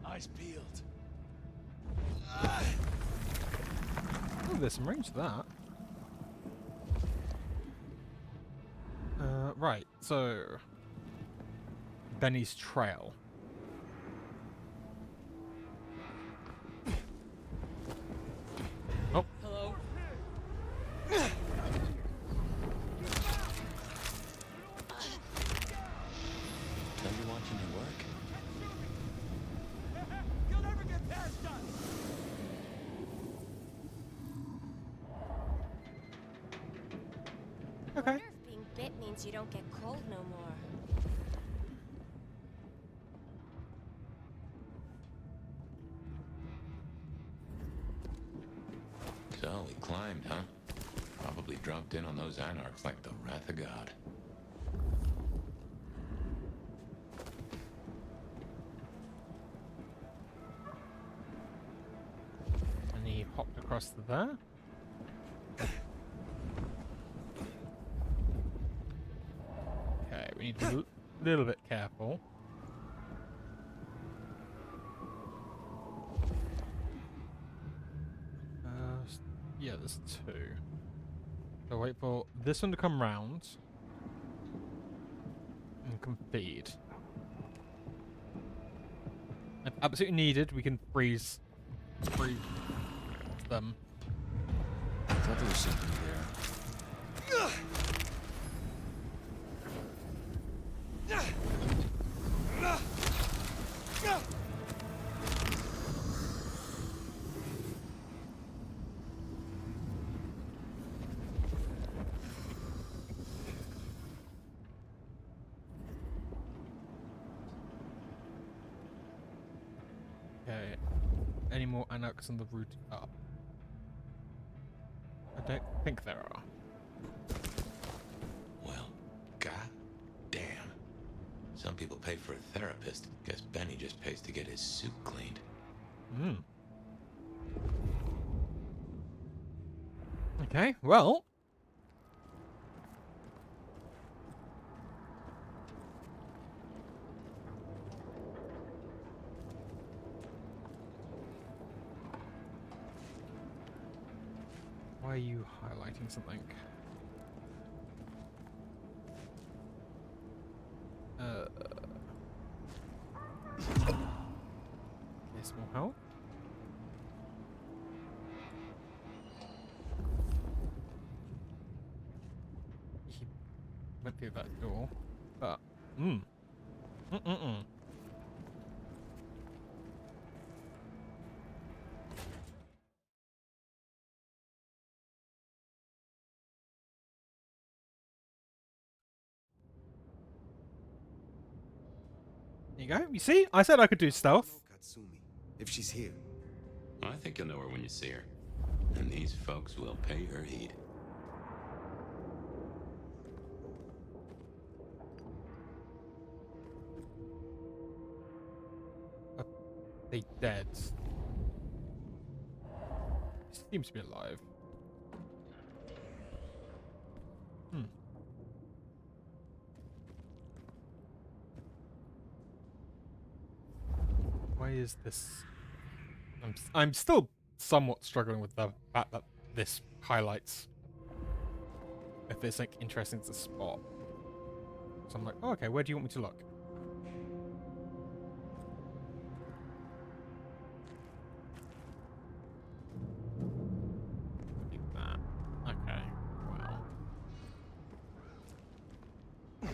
Eyes peeled. Oh, there's some range to that. Right, so Benny's trail. Oh. Hello? Don't be watching your work. You'll never get past us. Okay. I wonder if being bit means you don't get cold no more. So he climbed, huh? Probably dropped in on those anarchs like the wrath of God. across to there. Okay, we need to be a little bit careful. Yeah, there's two. So wait for this one to come round. And can feed. If absolutely needed, we can freeze them. I thought there was something there. Okay. Any more anarchs on the route up? I don't think there are. Well, god damn. Some people pay for a therapist. Guess Benny just pays to get his suit cleaned. Hmm. Okay, well. Why are you highlighting something? This will help. He went through that door, but Mm-mm-mm. There you go. You see? I said I could do stealth. If she's here. I think you'll know her when you see her. And these folks will pay her heed. Are they dead? She seems to be alive. Hmm. Why is this? I'm still somewhat struggling with the fact that this highlights if it's like interesting to spot. So I'm like, oh, okay, where do you want me to look? Like that. Okay, well.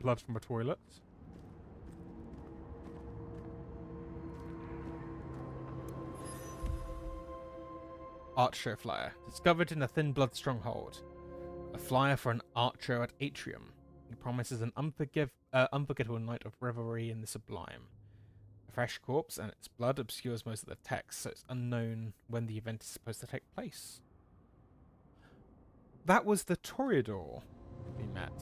Blood from a toilet. Archer flyer. Discovered in a thin blood stronghold. A flyer for an archer at Atrium. He promises an unforgettable night of revelry in the sublime. A fresh corpse and its blood obscures most of the text, so it's unknown when the event is supposed to take place. That was the Toreador we met.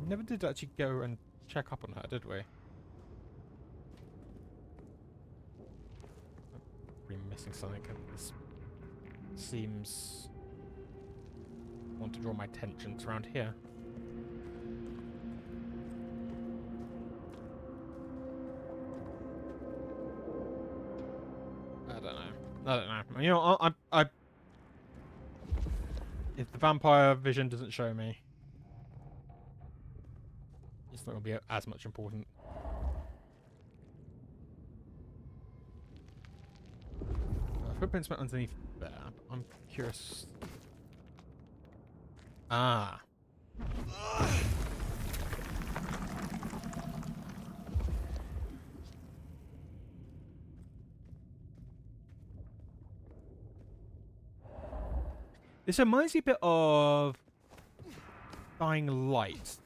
Never did actually go and check up on her, did we? Probably missing something. This seems want to draw my attention. It's around here. I don't know. You know, I if the vampire vision doesn't show me, it's not gonna be as much important. Footprints went underneath there. But I'm curious. Ah. This reminds me a bit of Dying Light.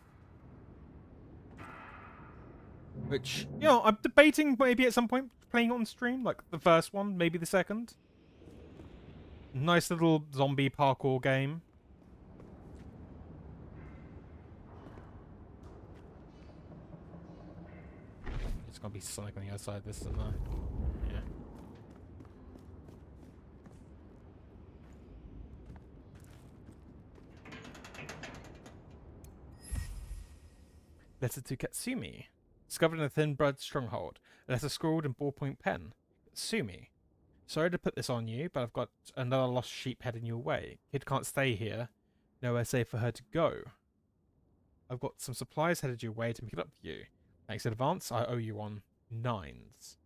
Which, you know, I'm debating maybe at some point playing it on stream, like the first one, maybe the second. Nice little zombie parkour game. It's gonna be Sonic on the other side, this isn't there? Yeah. Letter to Katsumi. Discovered in a thin blood stronghold. A letter scrawled in ballpoint pen. Katsumi. Sorry to put this on you, but I've got another lost sheep heading your way. Kid can't stay here. Nowhere safe for her to go. I've got some supplies headed your way to make it up to you. Thanks in advance. I owe you on 9s.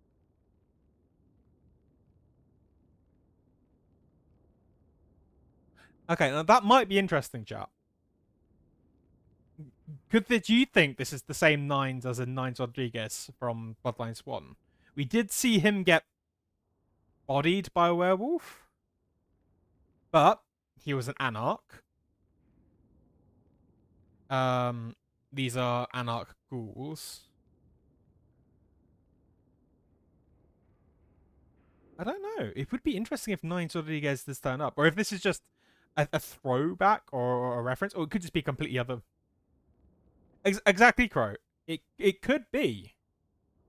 Okay, now that might be interesting, chat. Do you think this is the same 9s as in 9s Rodriguez from Bloodlines 1? We did see him get bodied by a werewolf, but he was an anarch. These are anarch ghouls. I don't know. It would be interesting if 9s Rodriguez does turn up, or if this is just a throwback or a reference, or it could just be completely other. Exactly, Crow. It could be.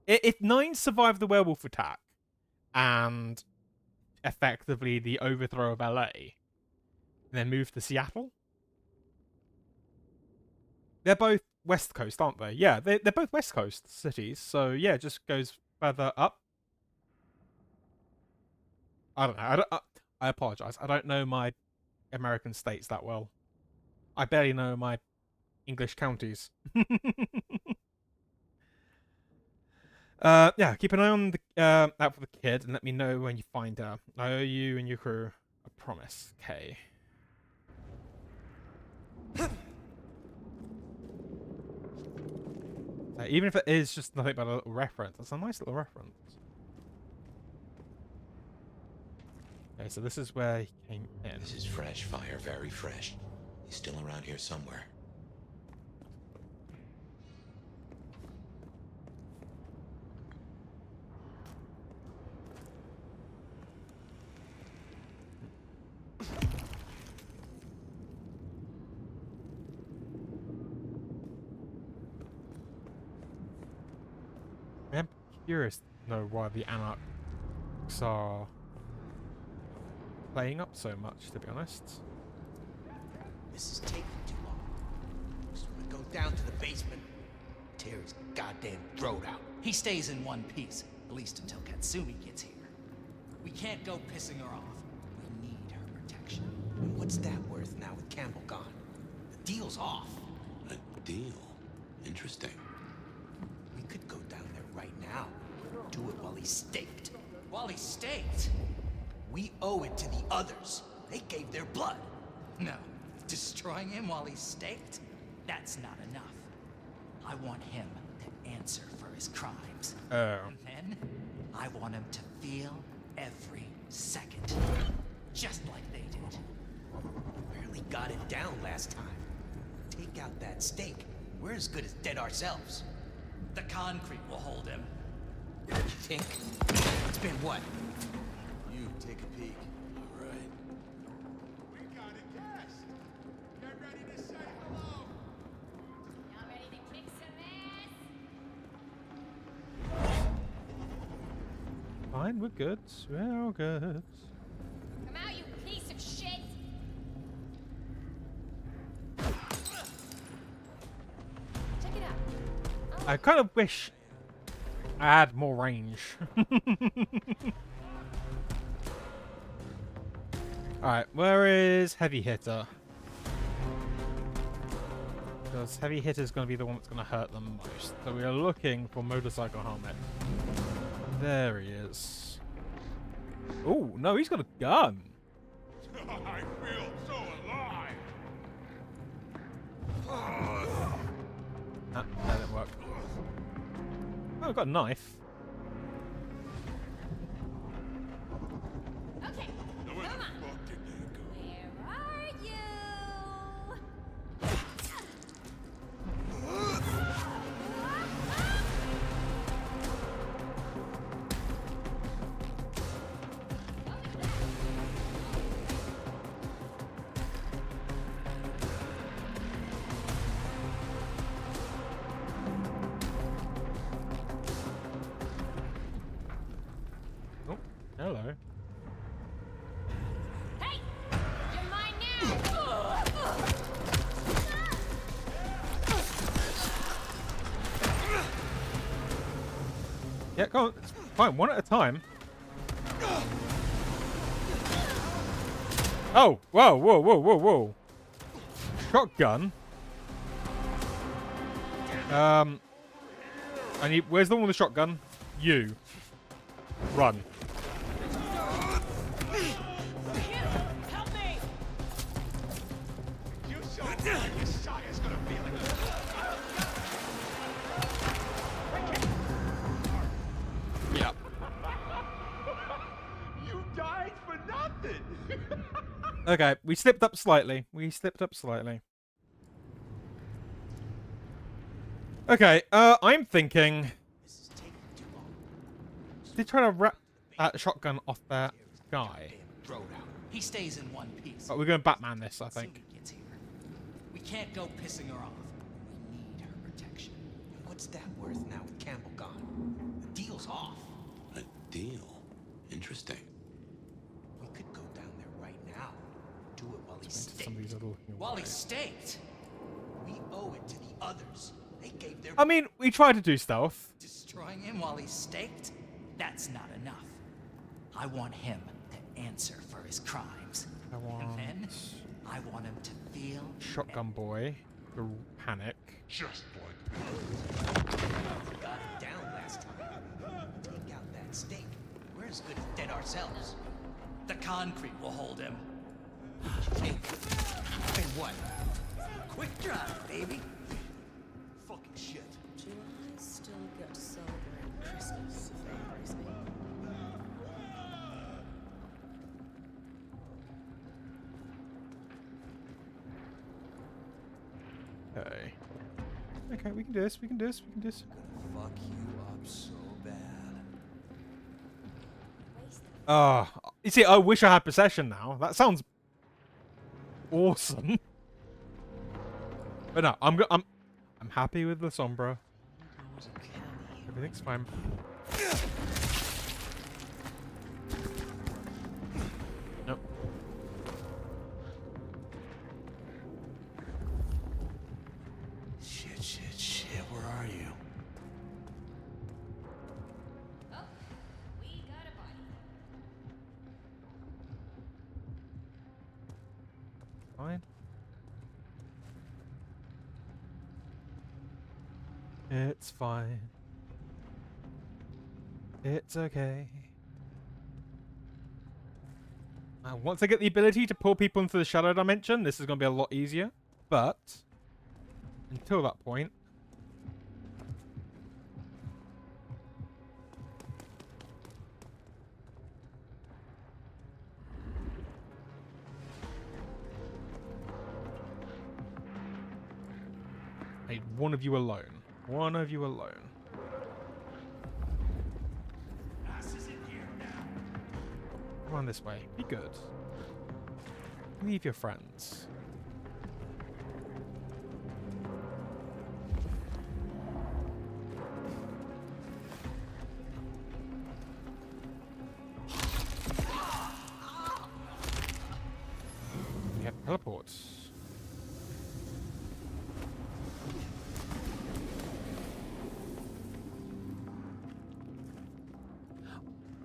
If 9 survived the werewolf attack and effectively the overthrow of LA, and then moved to Seattle. They're both West Coast, aren't they? Yeah, they're both West Coast cities, so yeah, it just goes further up. I don't know. I apologize. I don't know my American states that well. I barely know my English counties. Yeah, keep an eye on the out for the kid and let me know when you find her. I owe you and your crew a promise, Kay. Even if it is just nothing but a little reference, that's a nice little reference. Okay, so this is where he came in. This is fresh fire, very fresh. He's still around here somewhere. I'm curious to know why the anarchs are playing up so much, to be honest. This is taking too long. Just wanna go down to the basement, tear his goddamn throat out. He stays in one piece, at least until Katsumi gets here. We can't go pissing her off. We need her protection. And what's that worth now with Campbell gone? The deal's off. A deal? Interesting. We could go down there right now. Do it while he's staked. While he's staked? We owe it to the others. They gave their blood. No. Destroying him while he's staked? That's not enough. I want him to answer for his crimes. And then, I want him to feel every second. Just like they did. Barely got it down last time. Take out that stake. We're as good as dead ourselves. The concrete will hold him. You think? It's been what? You take a peek. All right. We got a guest. Get ready to say hello. Y'all ready to kick some ass? Fine, we're good. We're all good. Come out, you piece of shit! Check it out. I kind of wish I had more range. Alright, where is Heavy Hitter? Because Heavy Hitter is going to be the one that's going to hurt them most. So we are looking for Motorcycle Helmet. There he is. Oh, no, he's got a gun. I feel so alive. That didn't work. Oh, I've got a knife. Okay, come on. Where are you? Yeah, go on. It's fine. One at a time. Oh, whoa, whoa, whoa, whoa, whoa. Shotgun. I need. Where's the one with the shotgun? You. Run. Help me! You so your sire's gonna feel it. Yeah. You died for nothing. Okay, we slipped up slightly. We slipped up slightly. Okay, I'm thinking they try to wrap that shotgun off that guy. He stays in one piece. But we're going to Batman this, I think. We can't go pissing her off. We need her protection. What's that worth now with Campbell gone? The deal's off. A deal? Interesting. We could go down there right now. Do it while he's Somebody's staked. looking While away. he's staked. We owe it to the others. They gave their... I mean, we try to do stealth. Destroying him while he's staked? That's not enough. I want him to answer for his crimes. I want And then I want him to feel Shotgun Boy to panic. Just like Got it down last time. Take out that stake. We're as good as dead ourselves. the concrete will hold him. Hey, what? Quick drive, baby. Fucking shit. Do I still get to celebrate Christmas if they embrace me? Okay. Okay, we can do this. We can do this. We can do this. Fuck you up so bad. You see, I wish I had possession now. That sounds awesome. But no, I'm happy with Lasombra. Everything's fine. Nope. Shit, where are you? Fine. It's fine. It's okay. Once I get the ability to pull people into the shadow dimension, this is going to be a lot easier. But until that point, I need one of you alone. One of you alone. Come on this way. Be good. Leave your friends. We have teleports.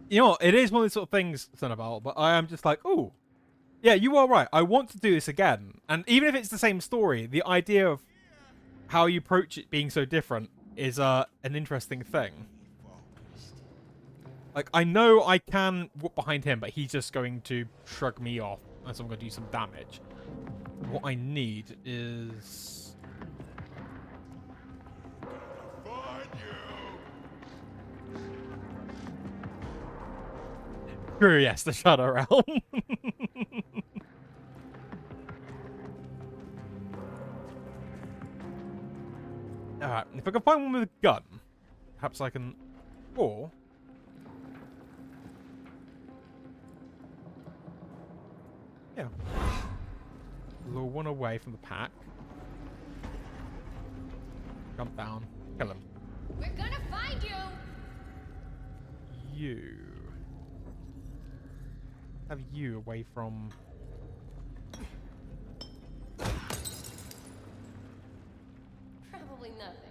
You know what? It is one of these sort of things, Sunabal, but I am just like, oh, yeah, you are right. I want to do this again. And even if it's the same story, the idea of how you approach it being so different is an interesting thing. Like, I know I can walk behind him, but he's just going to shrug me off, and so I'm going to do some damage. What I need is... True, yes, the Shadow Realm. Alright, if I can find one with a gun, perhaps I can... Or... Yeah. Lure one away from the pack. Jump down. Kill him. We're gonna find you! You... Have you away from... Probably nothing.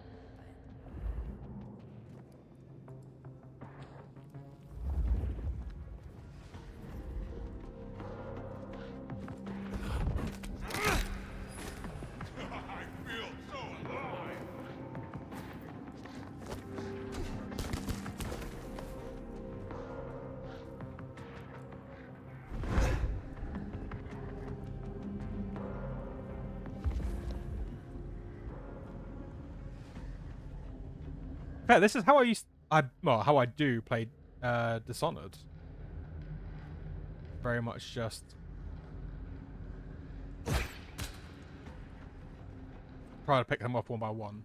fair, this is how how I do play Dishonored. Very much just try to pick them up one by one.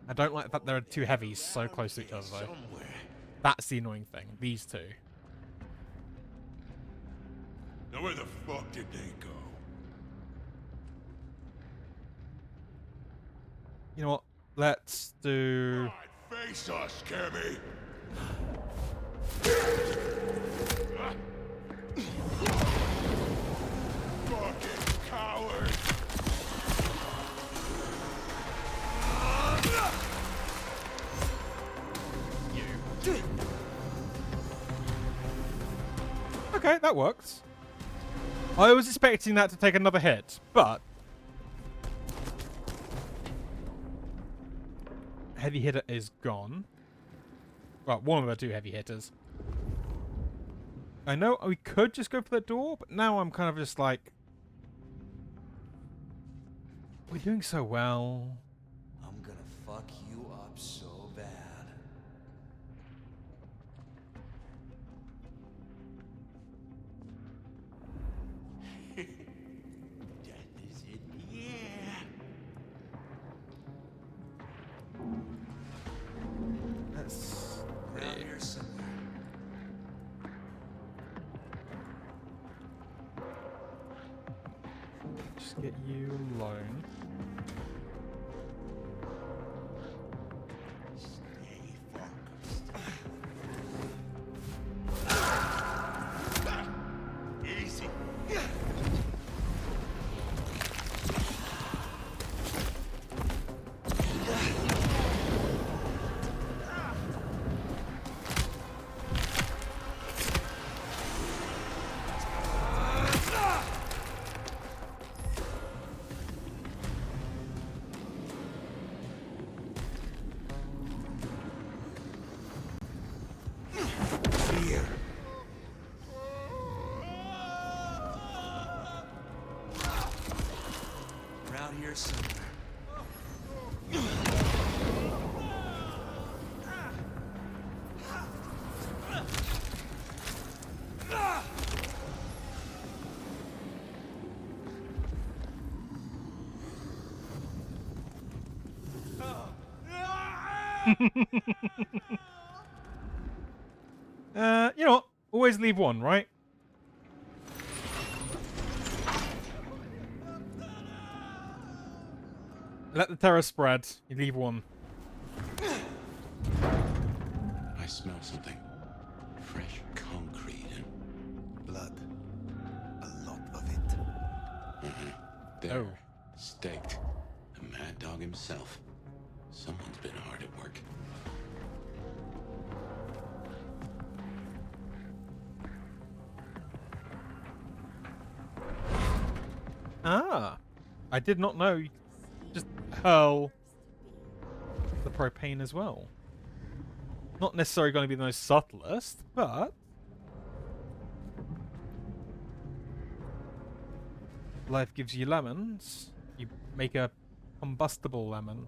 I don't like that there are two heavies so close to each other though. That's the annoying thing. These two. Now where the fuck did they go? You know what? Let's do... Face us, Cammy! Fucking coward! Okay, that works. I was expecting that to take another hit, but... Heavy hitter is gone. Well, one of the two heavy hitters. I know we could just go for the door, but now I'm kind of just like... We're doing so well. I'm gonna fuck you up so bad. Death is in the air. Let's... Around here somewhere. Just get you alone. Stay focused. Easy. Around here somewhere. You know what? Always leave one, right? Let the terror spread. You leave one. I smell something. Fresh concrete and blood. A lot of it. There. Oh. Staked. The mad dog himself. Someone's been hard at work. Ah. I did not know you could just hurl the propane as well. Not necessarily going to be the most subtlest, but... Life gives you lemons. You make a combustible lemon.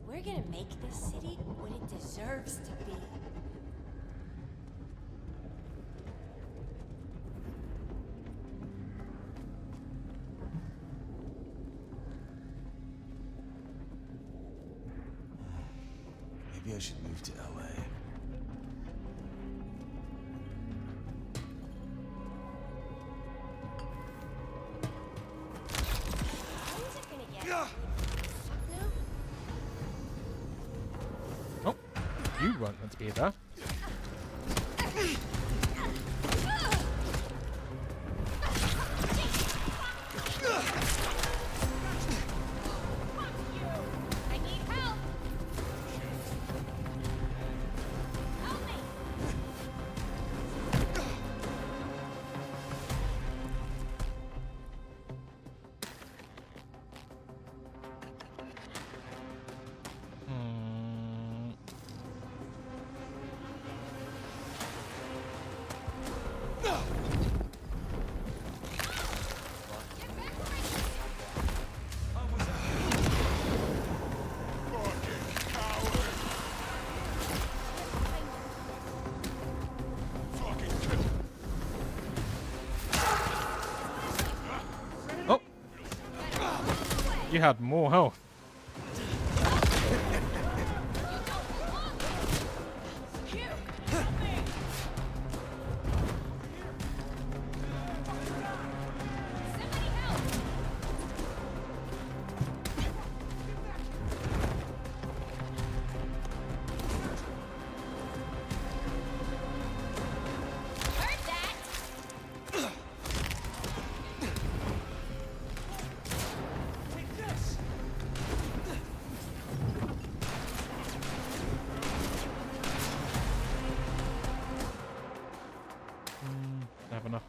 We're gonna make this city what it deserves to be. Maybe I should move to LA. When's it gonna get good? Fuck no? Oh, you weren't meant to be there. I need help! Help me! Hmm. you had more health. Have enough.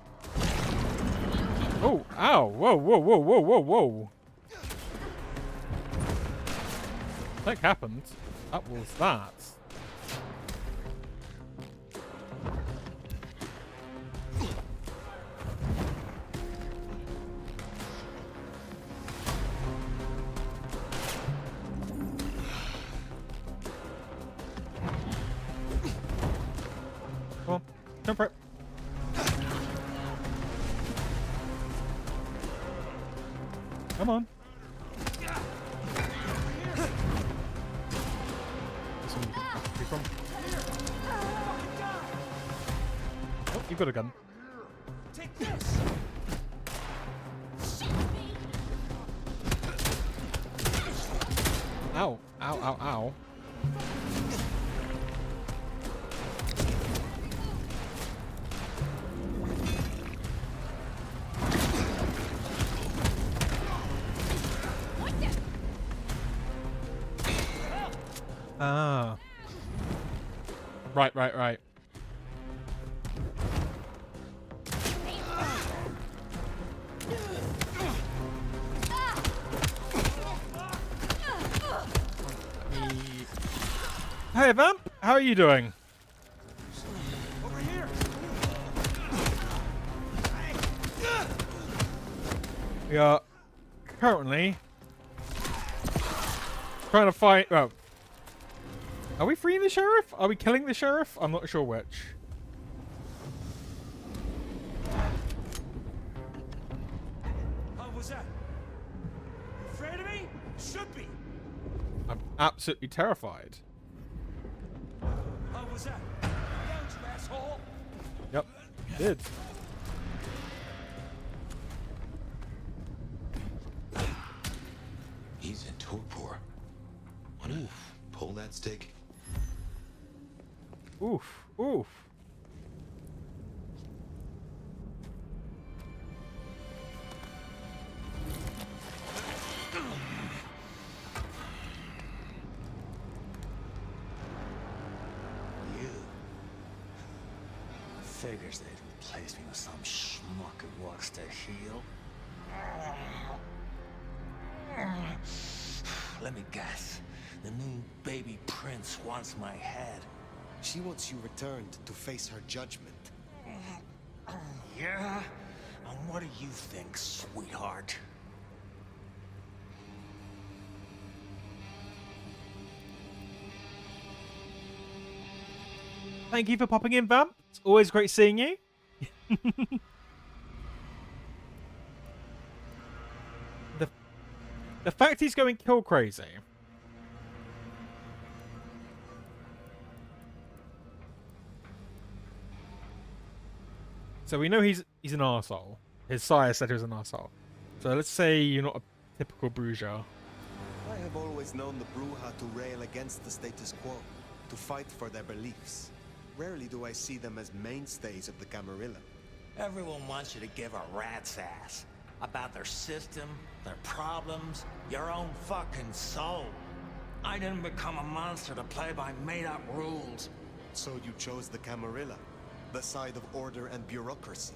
Oh, ow, whoa, whoa, whoa, whoa, whoa, whoa. That happened. That was that. Come on, jump for it. Come on. Oh, you've got a gun. Take this. Ow, ow, ow, ow. Ah. Right. Hey, Vamp, how are you doing? Over here. We are currently trying to fight. Oh. Are we freeing the sheriff? Are we killing the sheriff? I'm not sure which. How was that? You afraid of me? Should be. I'm absolutely terrified. How was that? Down, you asshole. Yep, did. He's in torpor. Wanna pull that stick? Oof, oof. You figures they'd replace me with some schmuck who wants to heal. Let me guess. The new baby prince wants my head. She wants you returned to face her judgment. Yeah? And what do you think, sweetheart? Thank you for popping in, Vamp. It's always great seeing you. The fact he's going kill crazy. So we know he's an arsehole. His sire said he was an arsehole. So let's say you're not a typical Bruja. I have always known the Bruja to rail against the status quo, to fight for their beliefs. Rarely do I see them as mainstays of the Camarilla. Everyone wants you to give a rat's ass about their system, their problems, your own fucking soul. I didn't become a monster to play by made-up rules. So you chose the Camarilla, the side of order and bureaucracy.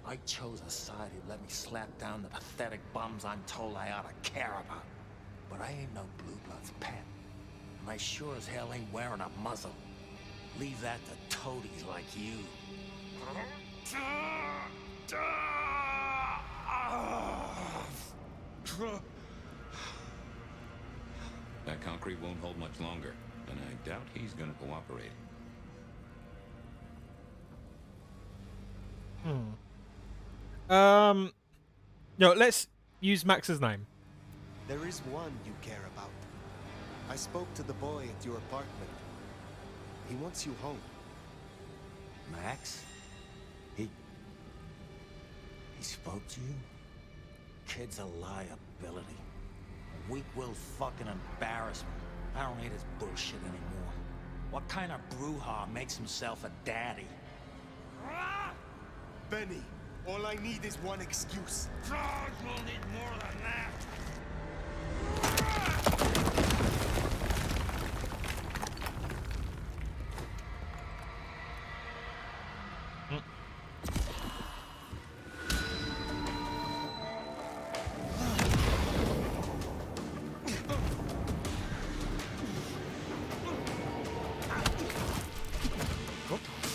I chose a side who let me slap down the pathetic bums I'm told I ought to care about. But I ain't no Blue Blood's pet. And I sure as hell ain't wearing a muzzle. Leave that to toadies like you. That concrete won't hold much longer, and I doubt he's gonna cooperate. No, let's use Max's name. There is one you care about. I spoke to the boy at your apartment. He wants you home. Max? He spoke to you? Kid's a liability. A weak-willed fucking embarrassment. I don't need his bullshit anymore. What kind of brouhaha makes himself a daddy? Benny, all I need is one excuse. Frogs will need more than that.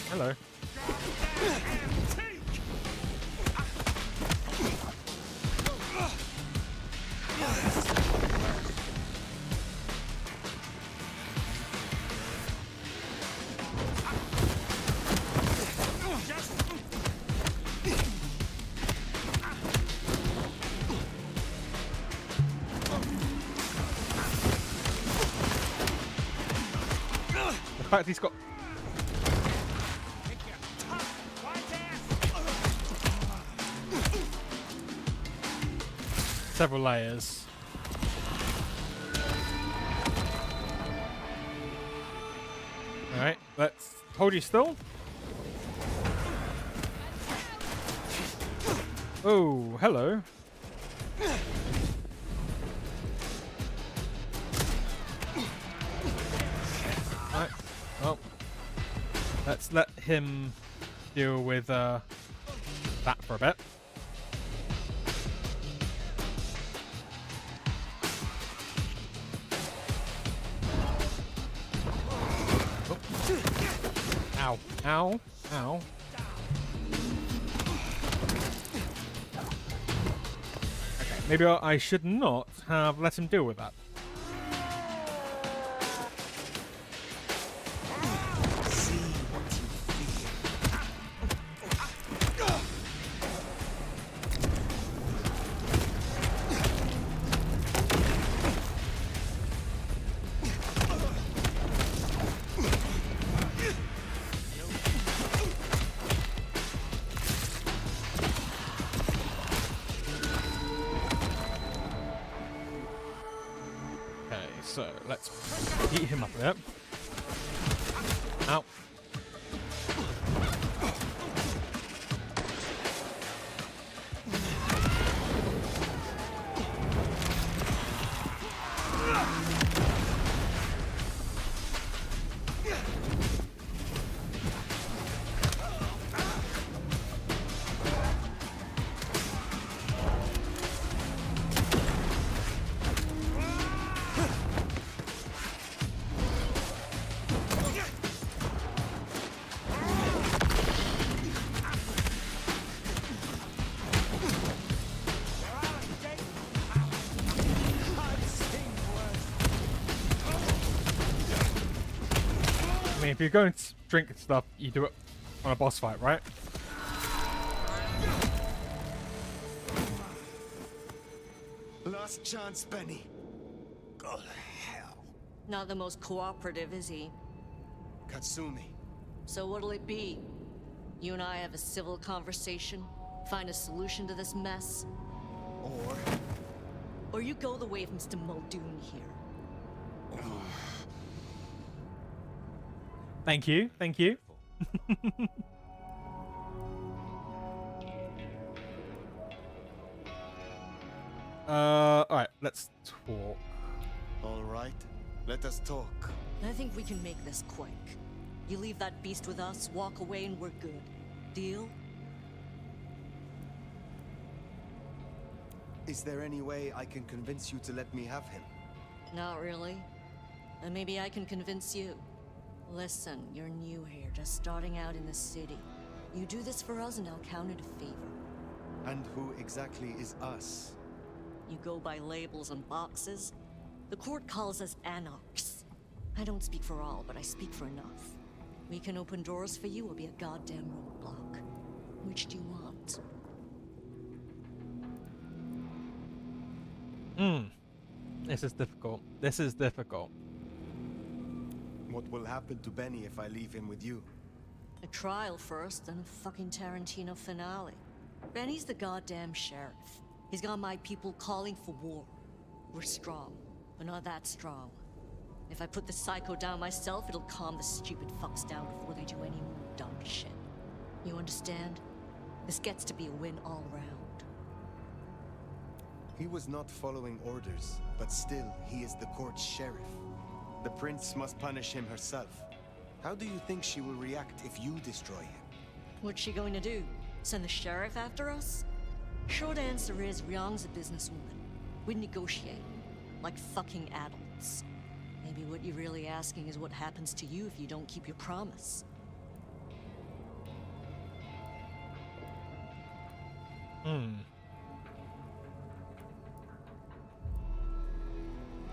Hello. The fact he's got several layers. Alright, let's hold you still. Oh, hello. Alright, well, let's let him deal with that for a bit. Ow, ow, ow. Okay, maybe I should not have let him deal with that. So let's heat him up a bit. Ow. If you're going to drink and stuff, you do it on a boss fight, right? Last chance, Benny. Go to hell. Not the most cooperative, is he? Katsumi. So what'll it be? You and I have a civil conversation? Find a solution to this mess? Or you go the way of Mr. Muldoon here. Thank you, thank you. Alright, let's talk. Alright, let us talk. I think we can make this quick. You leave that beast with us, walk away, and we're good. Deal? Is there any way I can convince you to let me have him? Not really. And maybe I can convince you. Listen, you're new here, just starting out in the city. You do this for us and I'll count it a favor. And who exactly is us? You go by labels and boxes. The court calls us anarchs. I don't speak for all, but I speak for enough. We can open doors for you or be a goddamn roadblock. Which do you want? This is difficult. This is difficult. What will happen to Benny if I leave him with you? A trial first, then a fucking Tarantino finale. Benny's the goddamn sheriff. He's got my people calling for war. We're strong, but not that strong. If I put the psycho down myself, it'll calm the stupid fucks down before they do any more dumb shit. You understand? This gets to be a win all round. He was not following orders, but still, he is the court's sheriff. The prince must punish him herself. How do you think she will react if you destroy him? What's she going to do? Send the sheriff after us? Short answer is, Ryong's a businesswoman. We negotiate, like fucking adults. Maybe what you're really asking is what happens to you if you don't keep your promise.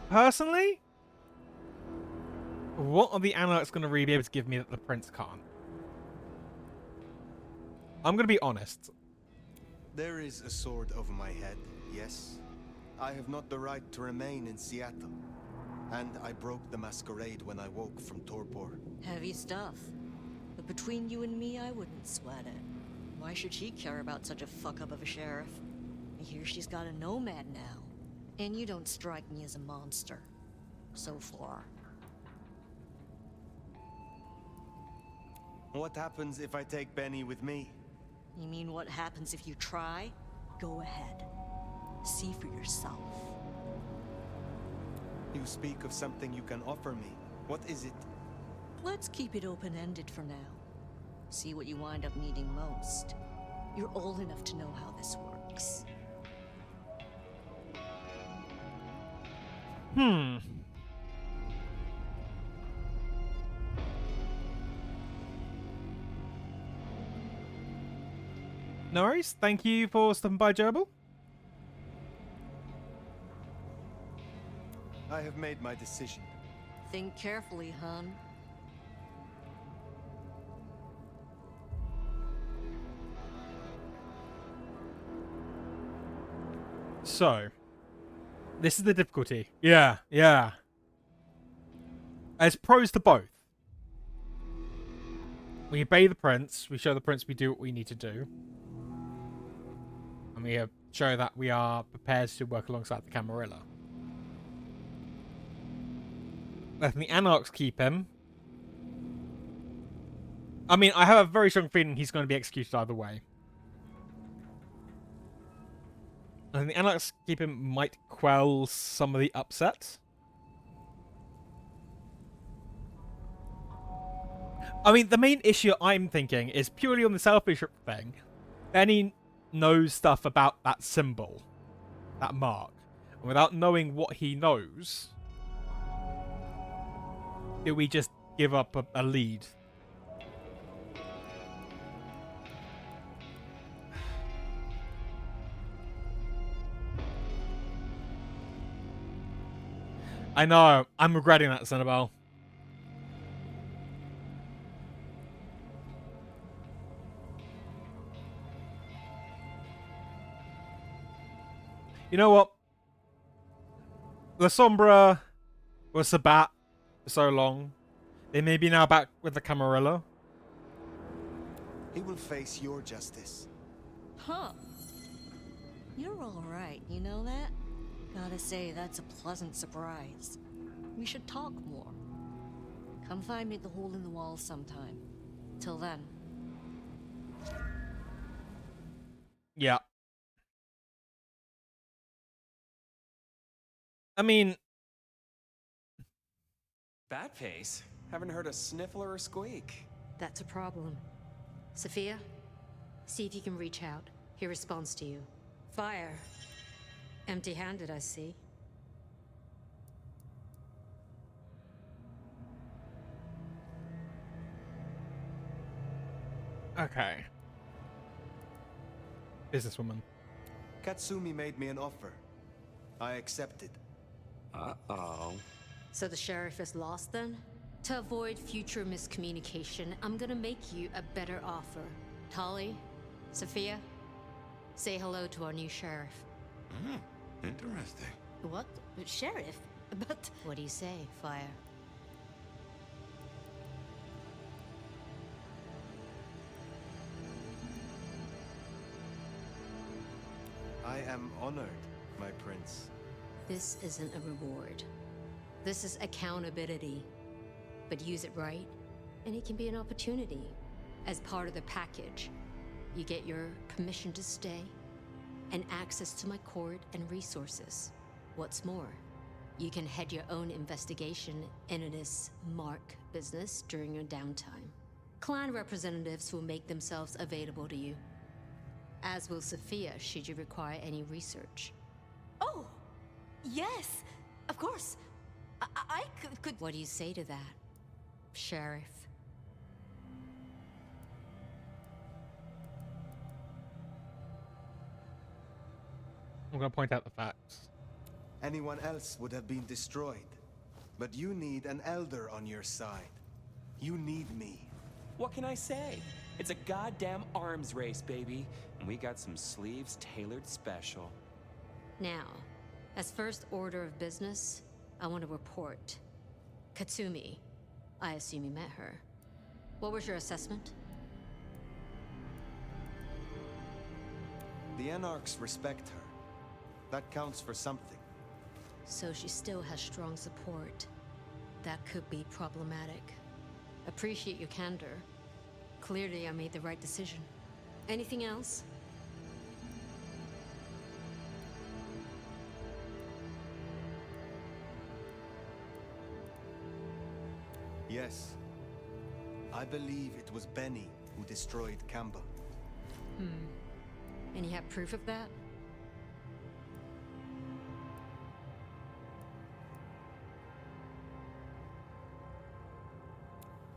Personally, what are the anarchs going to really be able to give me that the prince can't? I'm going to be honest. There is a sword over my head, yes. I have not the right to remain in Seattle. And I broke the Masquerade when I woke from torpor. Heavy stuff. But between you and me, I wouldn't sweat it. Why should she care about such a fuck-up of a sheriff? I hear she's got a nomad now. And you don't strike me as a monster. So far. What happens if I take Benny with me? You mean what happens if you try? Go ahead. See for yourself. You speak of something you can offer me. What is it? Let's keep it open-ended for now. See what you wind up needing most. You're old enough to know how this works. No worries. Thank you for stopping by, Gerbil. I have made my decision. Think carefully, hon. So, this is the difficulty. Yeah. There's pros to both. We obey the prince. We show the prince we do what we need to do. And we show that we are prepared to work alongside the Camarilla. Letting the Anarchs keep him. I mean, I have a very strong feeling he's going to be executed either way. And the Anarchs keep him might quell some of the upset. I mean, the main issue I'm thinking is purely on the selfish thing. Benny knows stuff about that symbol, that mark. And without knowing what he knows, do we just give up a lead? I know. I'm regretting that, Cinnabelle. You know what? Lasombra was Sabat for so long. They may be now back with the Camarilla. He will face your justice. Huh. You're alright, you know that? Gotta say, that's a pleasant surprise. We should talk more. Come find me at the hole in the wall sometime. Till then. Yeah. I mean... Bat face? Haven't heard a sniffle or a squeak. That's a problem. Sophia, see if you can reach out. He responds to you. Fire. Empty-handed, I see. Okay. Businesswoman. Katsumi made me an offer. I accepted. Uh-oh. So the sheriff is lost then? To avoid future miscommunication, I'm gonna make you a better offer. Tali, Sophia, say hello to our new sheriff. Interesting. What? Sheriff? But... What do you say, Fire? I am honored, my prince. This isn't a reward. This is accountability. But use it right, and it can be an opportunity. As part of the package, you get your permission to stay, and access to my court and resources. What's more, you can head your own investigation into this Mark business during your downtime. Clan representatives will make themselves available to you, as will Sophia should you require any research. Oh, yes, of course. I could... What do you say to that, Sheriff? I'm going to point out the facts. Anyone else would have been destroyed. But you need an elder on your side. You need me. What can I say? It's a goddamn arms race, baby. And we got some sleeves tailored special. Now, as first order of business, I want to report. Katsumi, I assume you met her. What was your assessment? The Anarchs respect her. That counts for something. So she still has strong support. That could be problematic. Appreciate your candor. Clearly, I made the right decision. Anything else? Yes. I believe it was Benny who destroyed Campbell. And you have proof of that?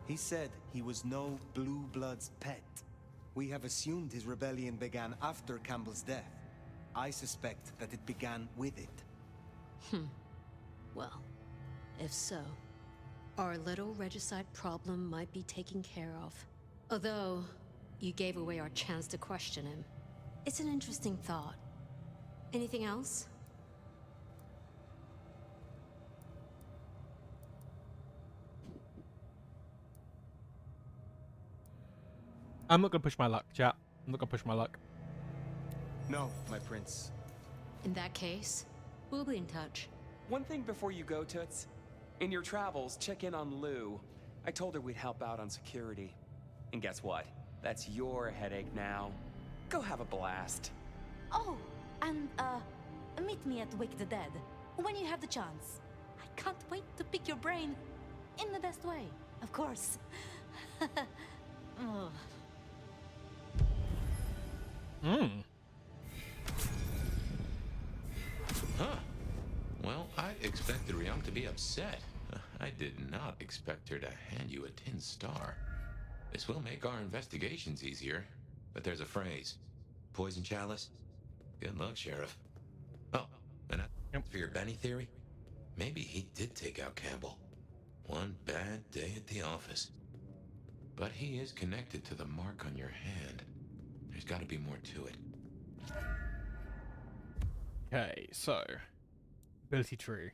He said he was no Blue Blood's pet. We have assumed his rebellion began after Campbell's death. I suspect that it began with it. Well, if so, our little regicide problem might be taken care of. Although, you gave away our chance to question him. It's an interesting thought. Anything else? I'm not going to push my luck, chat. I'm not going to push my luck. No, my prince. In that case, we'll be in touch. One thing before you go, Toots. In your travels, check in on Lou. I told her we'd help out on security. And guess what? That's your headache now. Go have a blast. Oh, and, meet me at Wake the Dead, when you have the chance. I can't wait to pick your brain, in the best way, of course. Oh. Huh. Well, I expected Ryong to be upset. I did not expect her to hand you a tin star. This will make our investigations easier, but there's a phrase. Poison chalice? Good luck, Sheriff. Oh, and for your Benny theory, maybe he did take out Campbell. One bad day at the office. But he is connected to the mark on your hand. There's got to be more to it. Okay, so ability tree.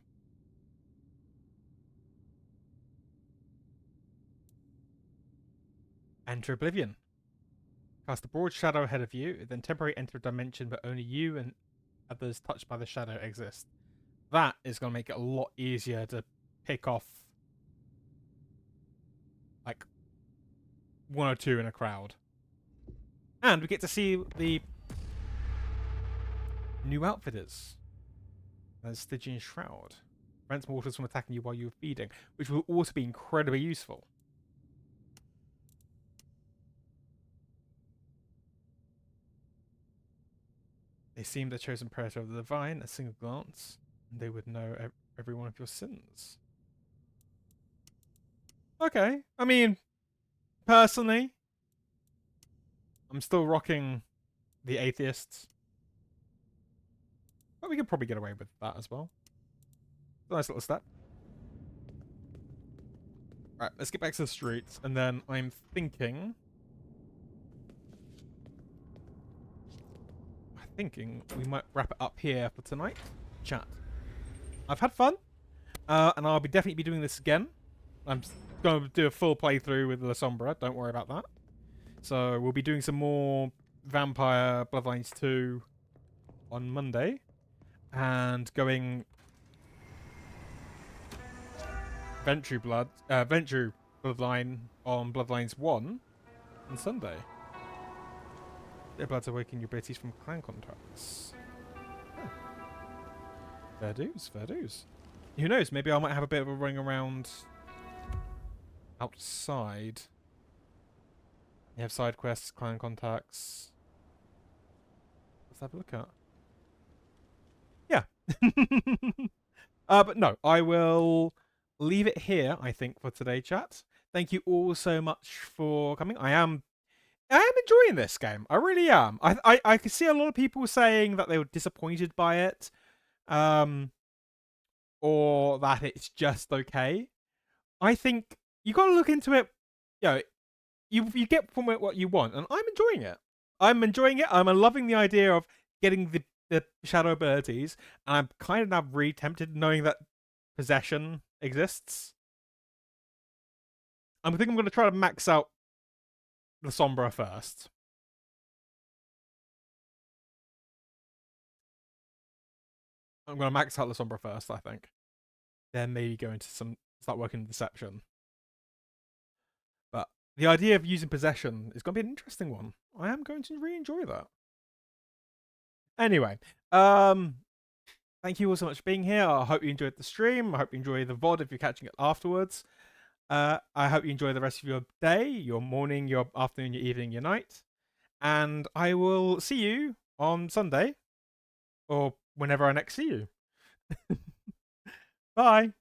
Enter Oblivion. Cast a broad shadow ahead of you, then temporarily enter a dimension but only you and others touched by the shadow exist. That is going to make it a lot easier to pick off like one or two in a crowd. And we get to see the new outfitters. There's Stygian Shroud. Prevents mortals from attacking you while you're feeding, which will also be incredibly useful. They seem the chosen predator of the divine. A single glance, and they would know every one of your sins. Okay, I mean, personally, I'm still rocking the atheists. But we could probably get away with that as well. Nice little step. Right, let's get back to the streets, and then I'm thinking we might wrap it up here for tonight. Chat. I've had fun, and I'll definitely be doing this again. I'm going to do a full playthrough with Lasombra. Don't worry about that. So we'll be doing some more Vampire Bloodlines 2 on Monday, and going Ventru Bloodline on Bloodlines 1 on Sunday. Their bloods awaken your abilities from clan contacts. Huh. Fair dues, fair dues. Who knows? Maybe I might have a bit of a running around outside. You have side quests, clan contacts. Let's have a look at. Yeah. But no, I will leave it here, I think, for today, chat. Thank you all so much for coming. I am enjoying this game. I really am. I can see a lot of people saying that they were disappointed by it. Or that it's just okay. I think you got to look into it. You know, you get from it what you want, and I'm enjoying it. I'm enjoying it. I'm loving the idea of getting the shadow abilities, and I'm kind of now really tempted knowing that possession exists. I think I'm going to try to max out Lasombra first. I'm going to max out Lasombra first, I think. Then maybe go into start working deception. But the idea of using possession is going to be an interesting one. I am going to really enjoy that. Anyway, thank you all so much for being here. I hope you enjoyed the stream. I hope you enjoy the VOD if you're catching it afterwards. I hope you enjoy the rest of your day, your morning, your afternoon, your evening, your night. And I will see you on Sunday, or whenever I next see you. Bye.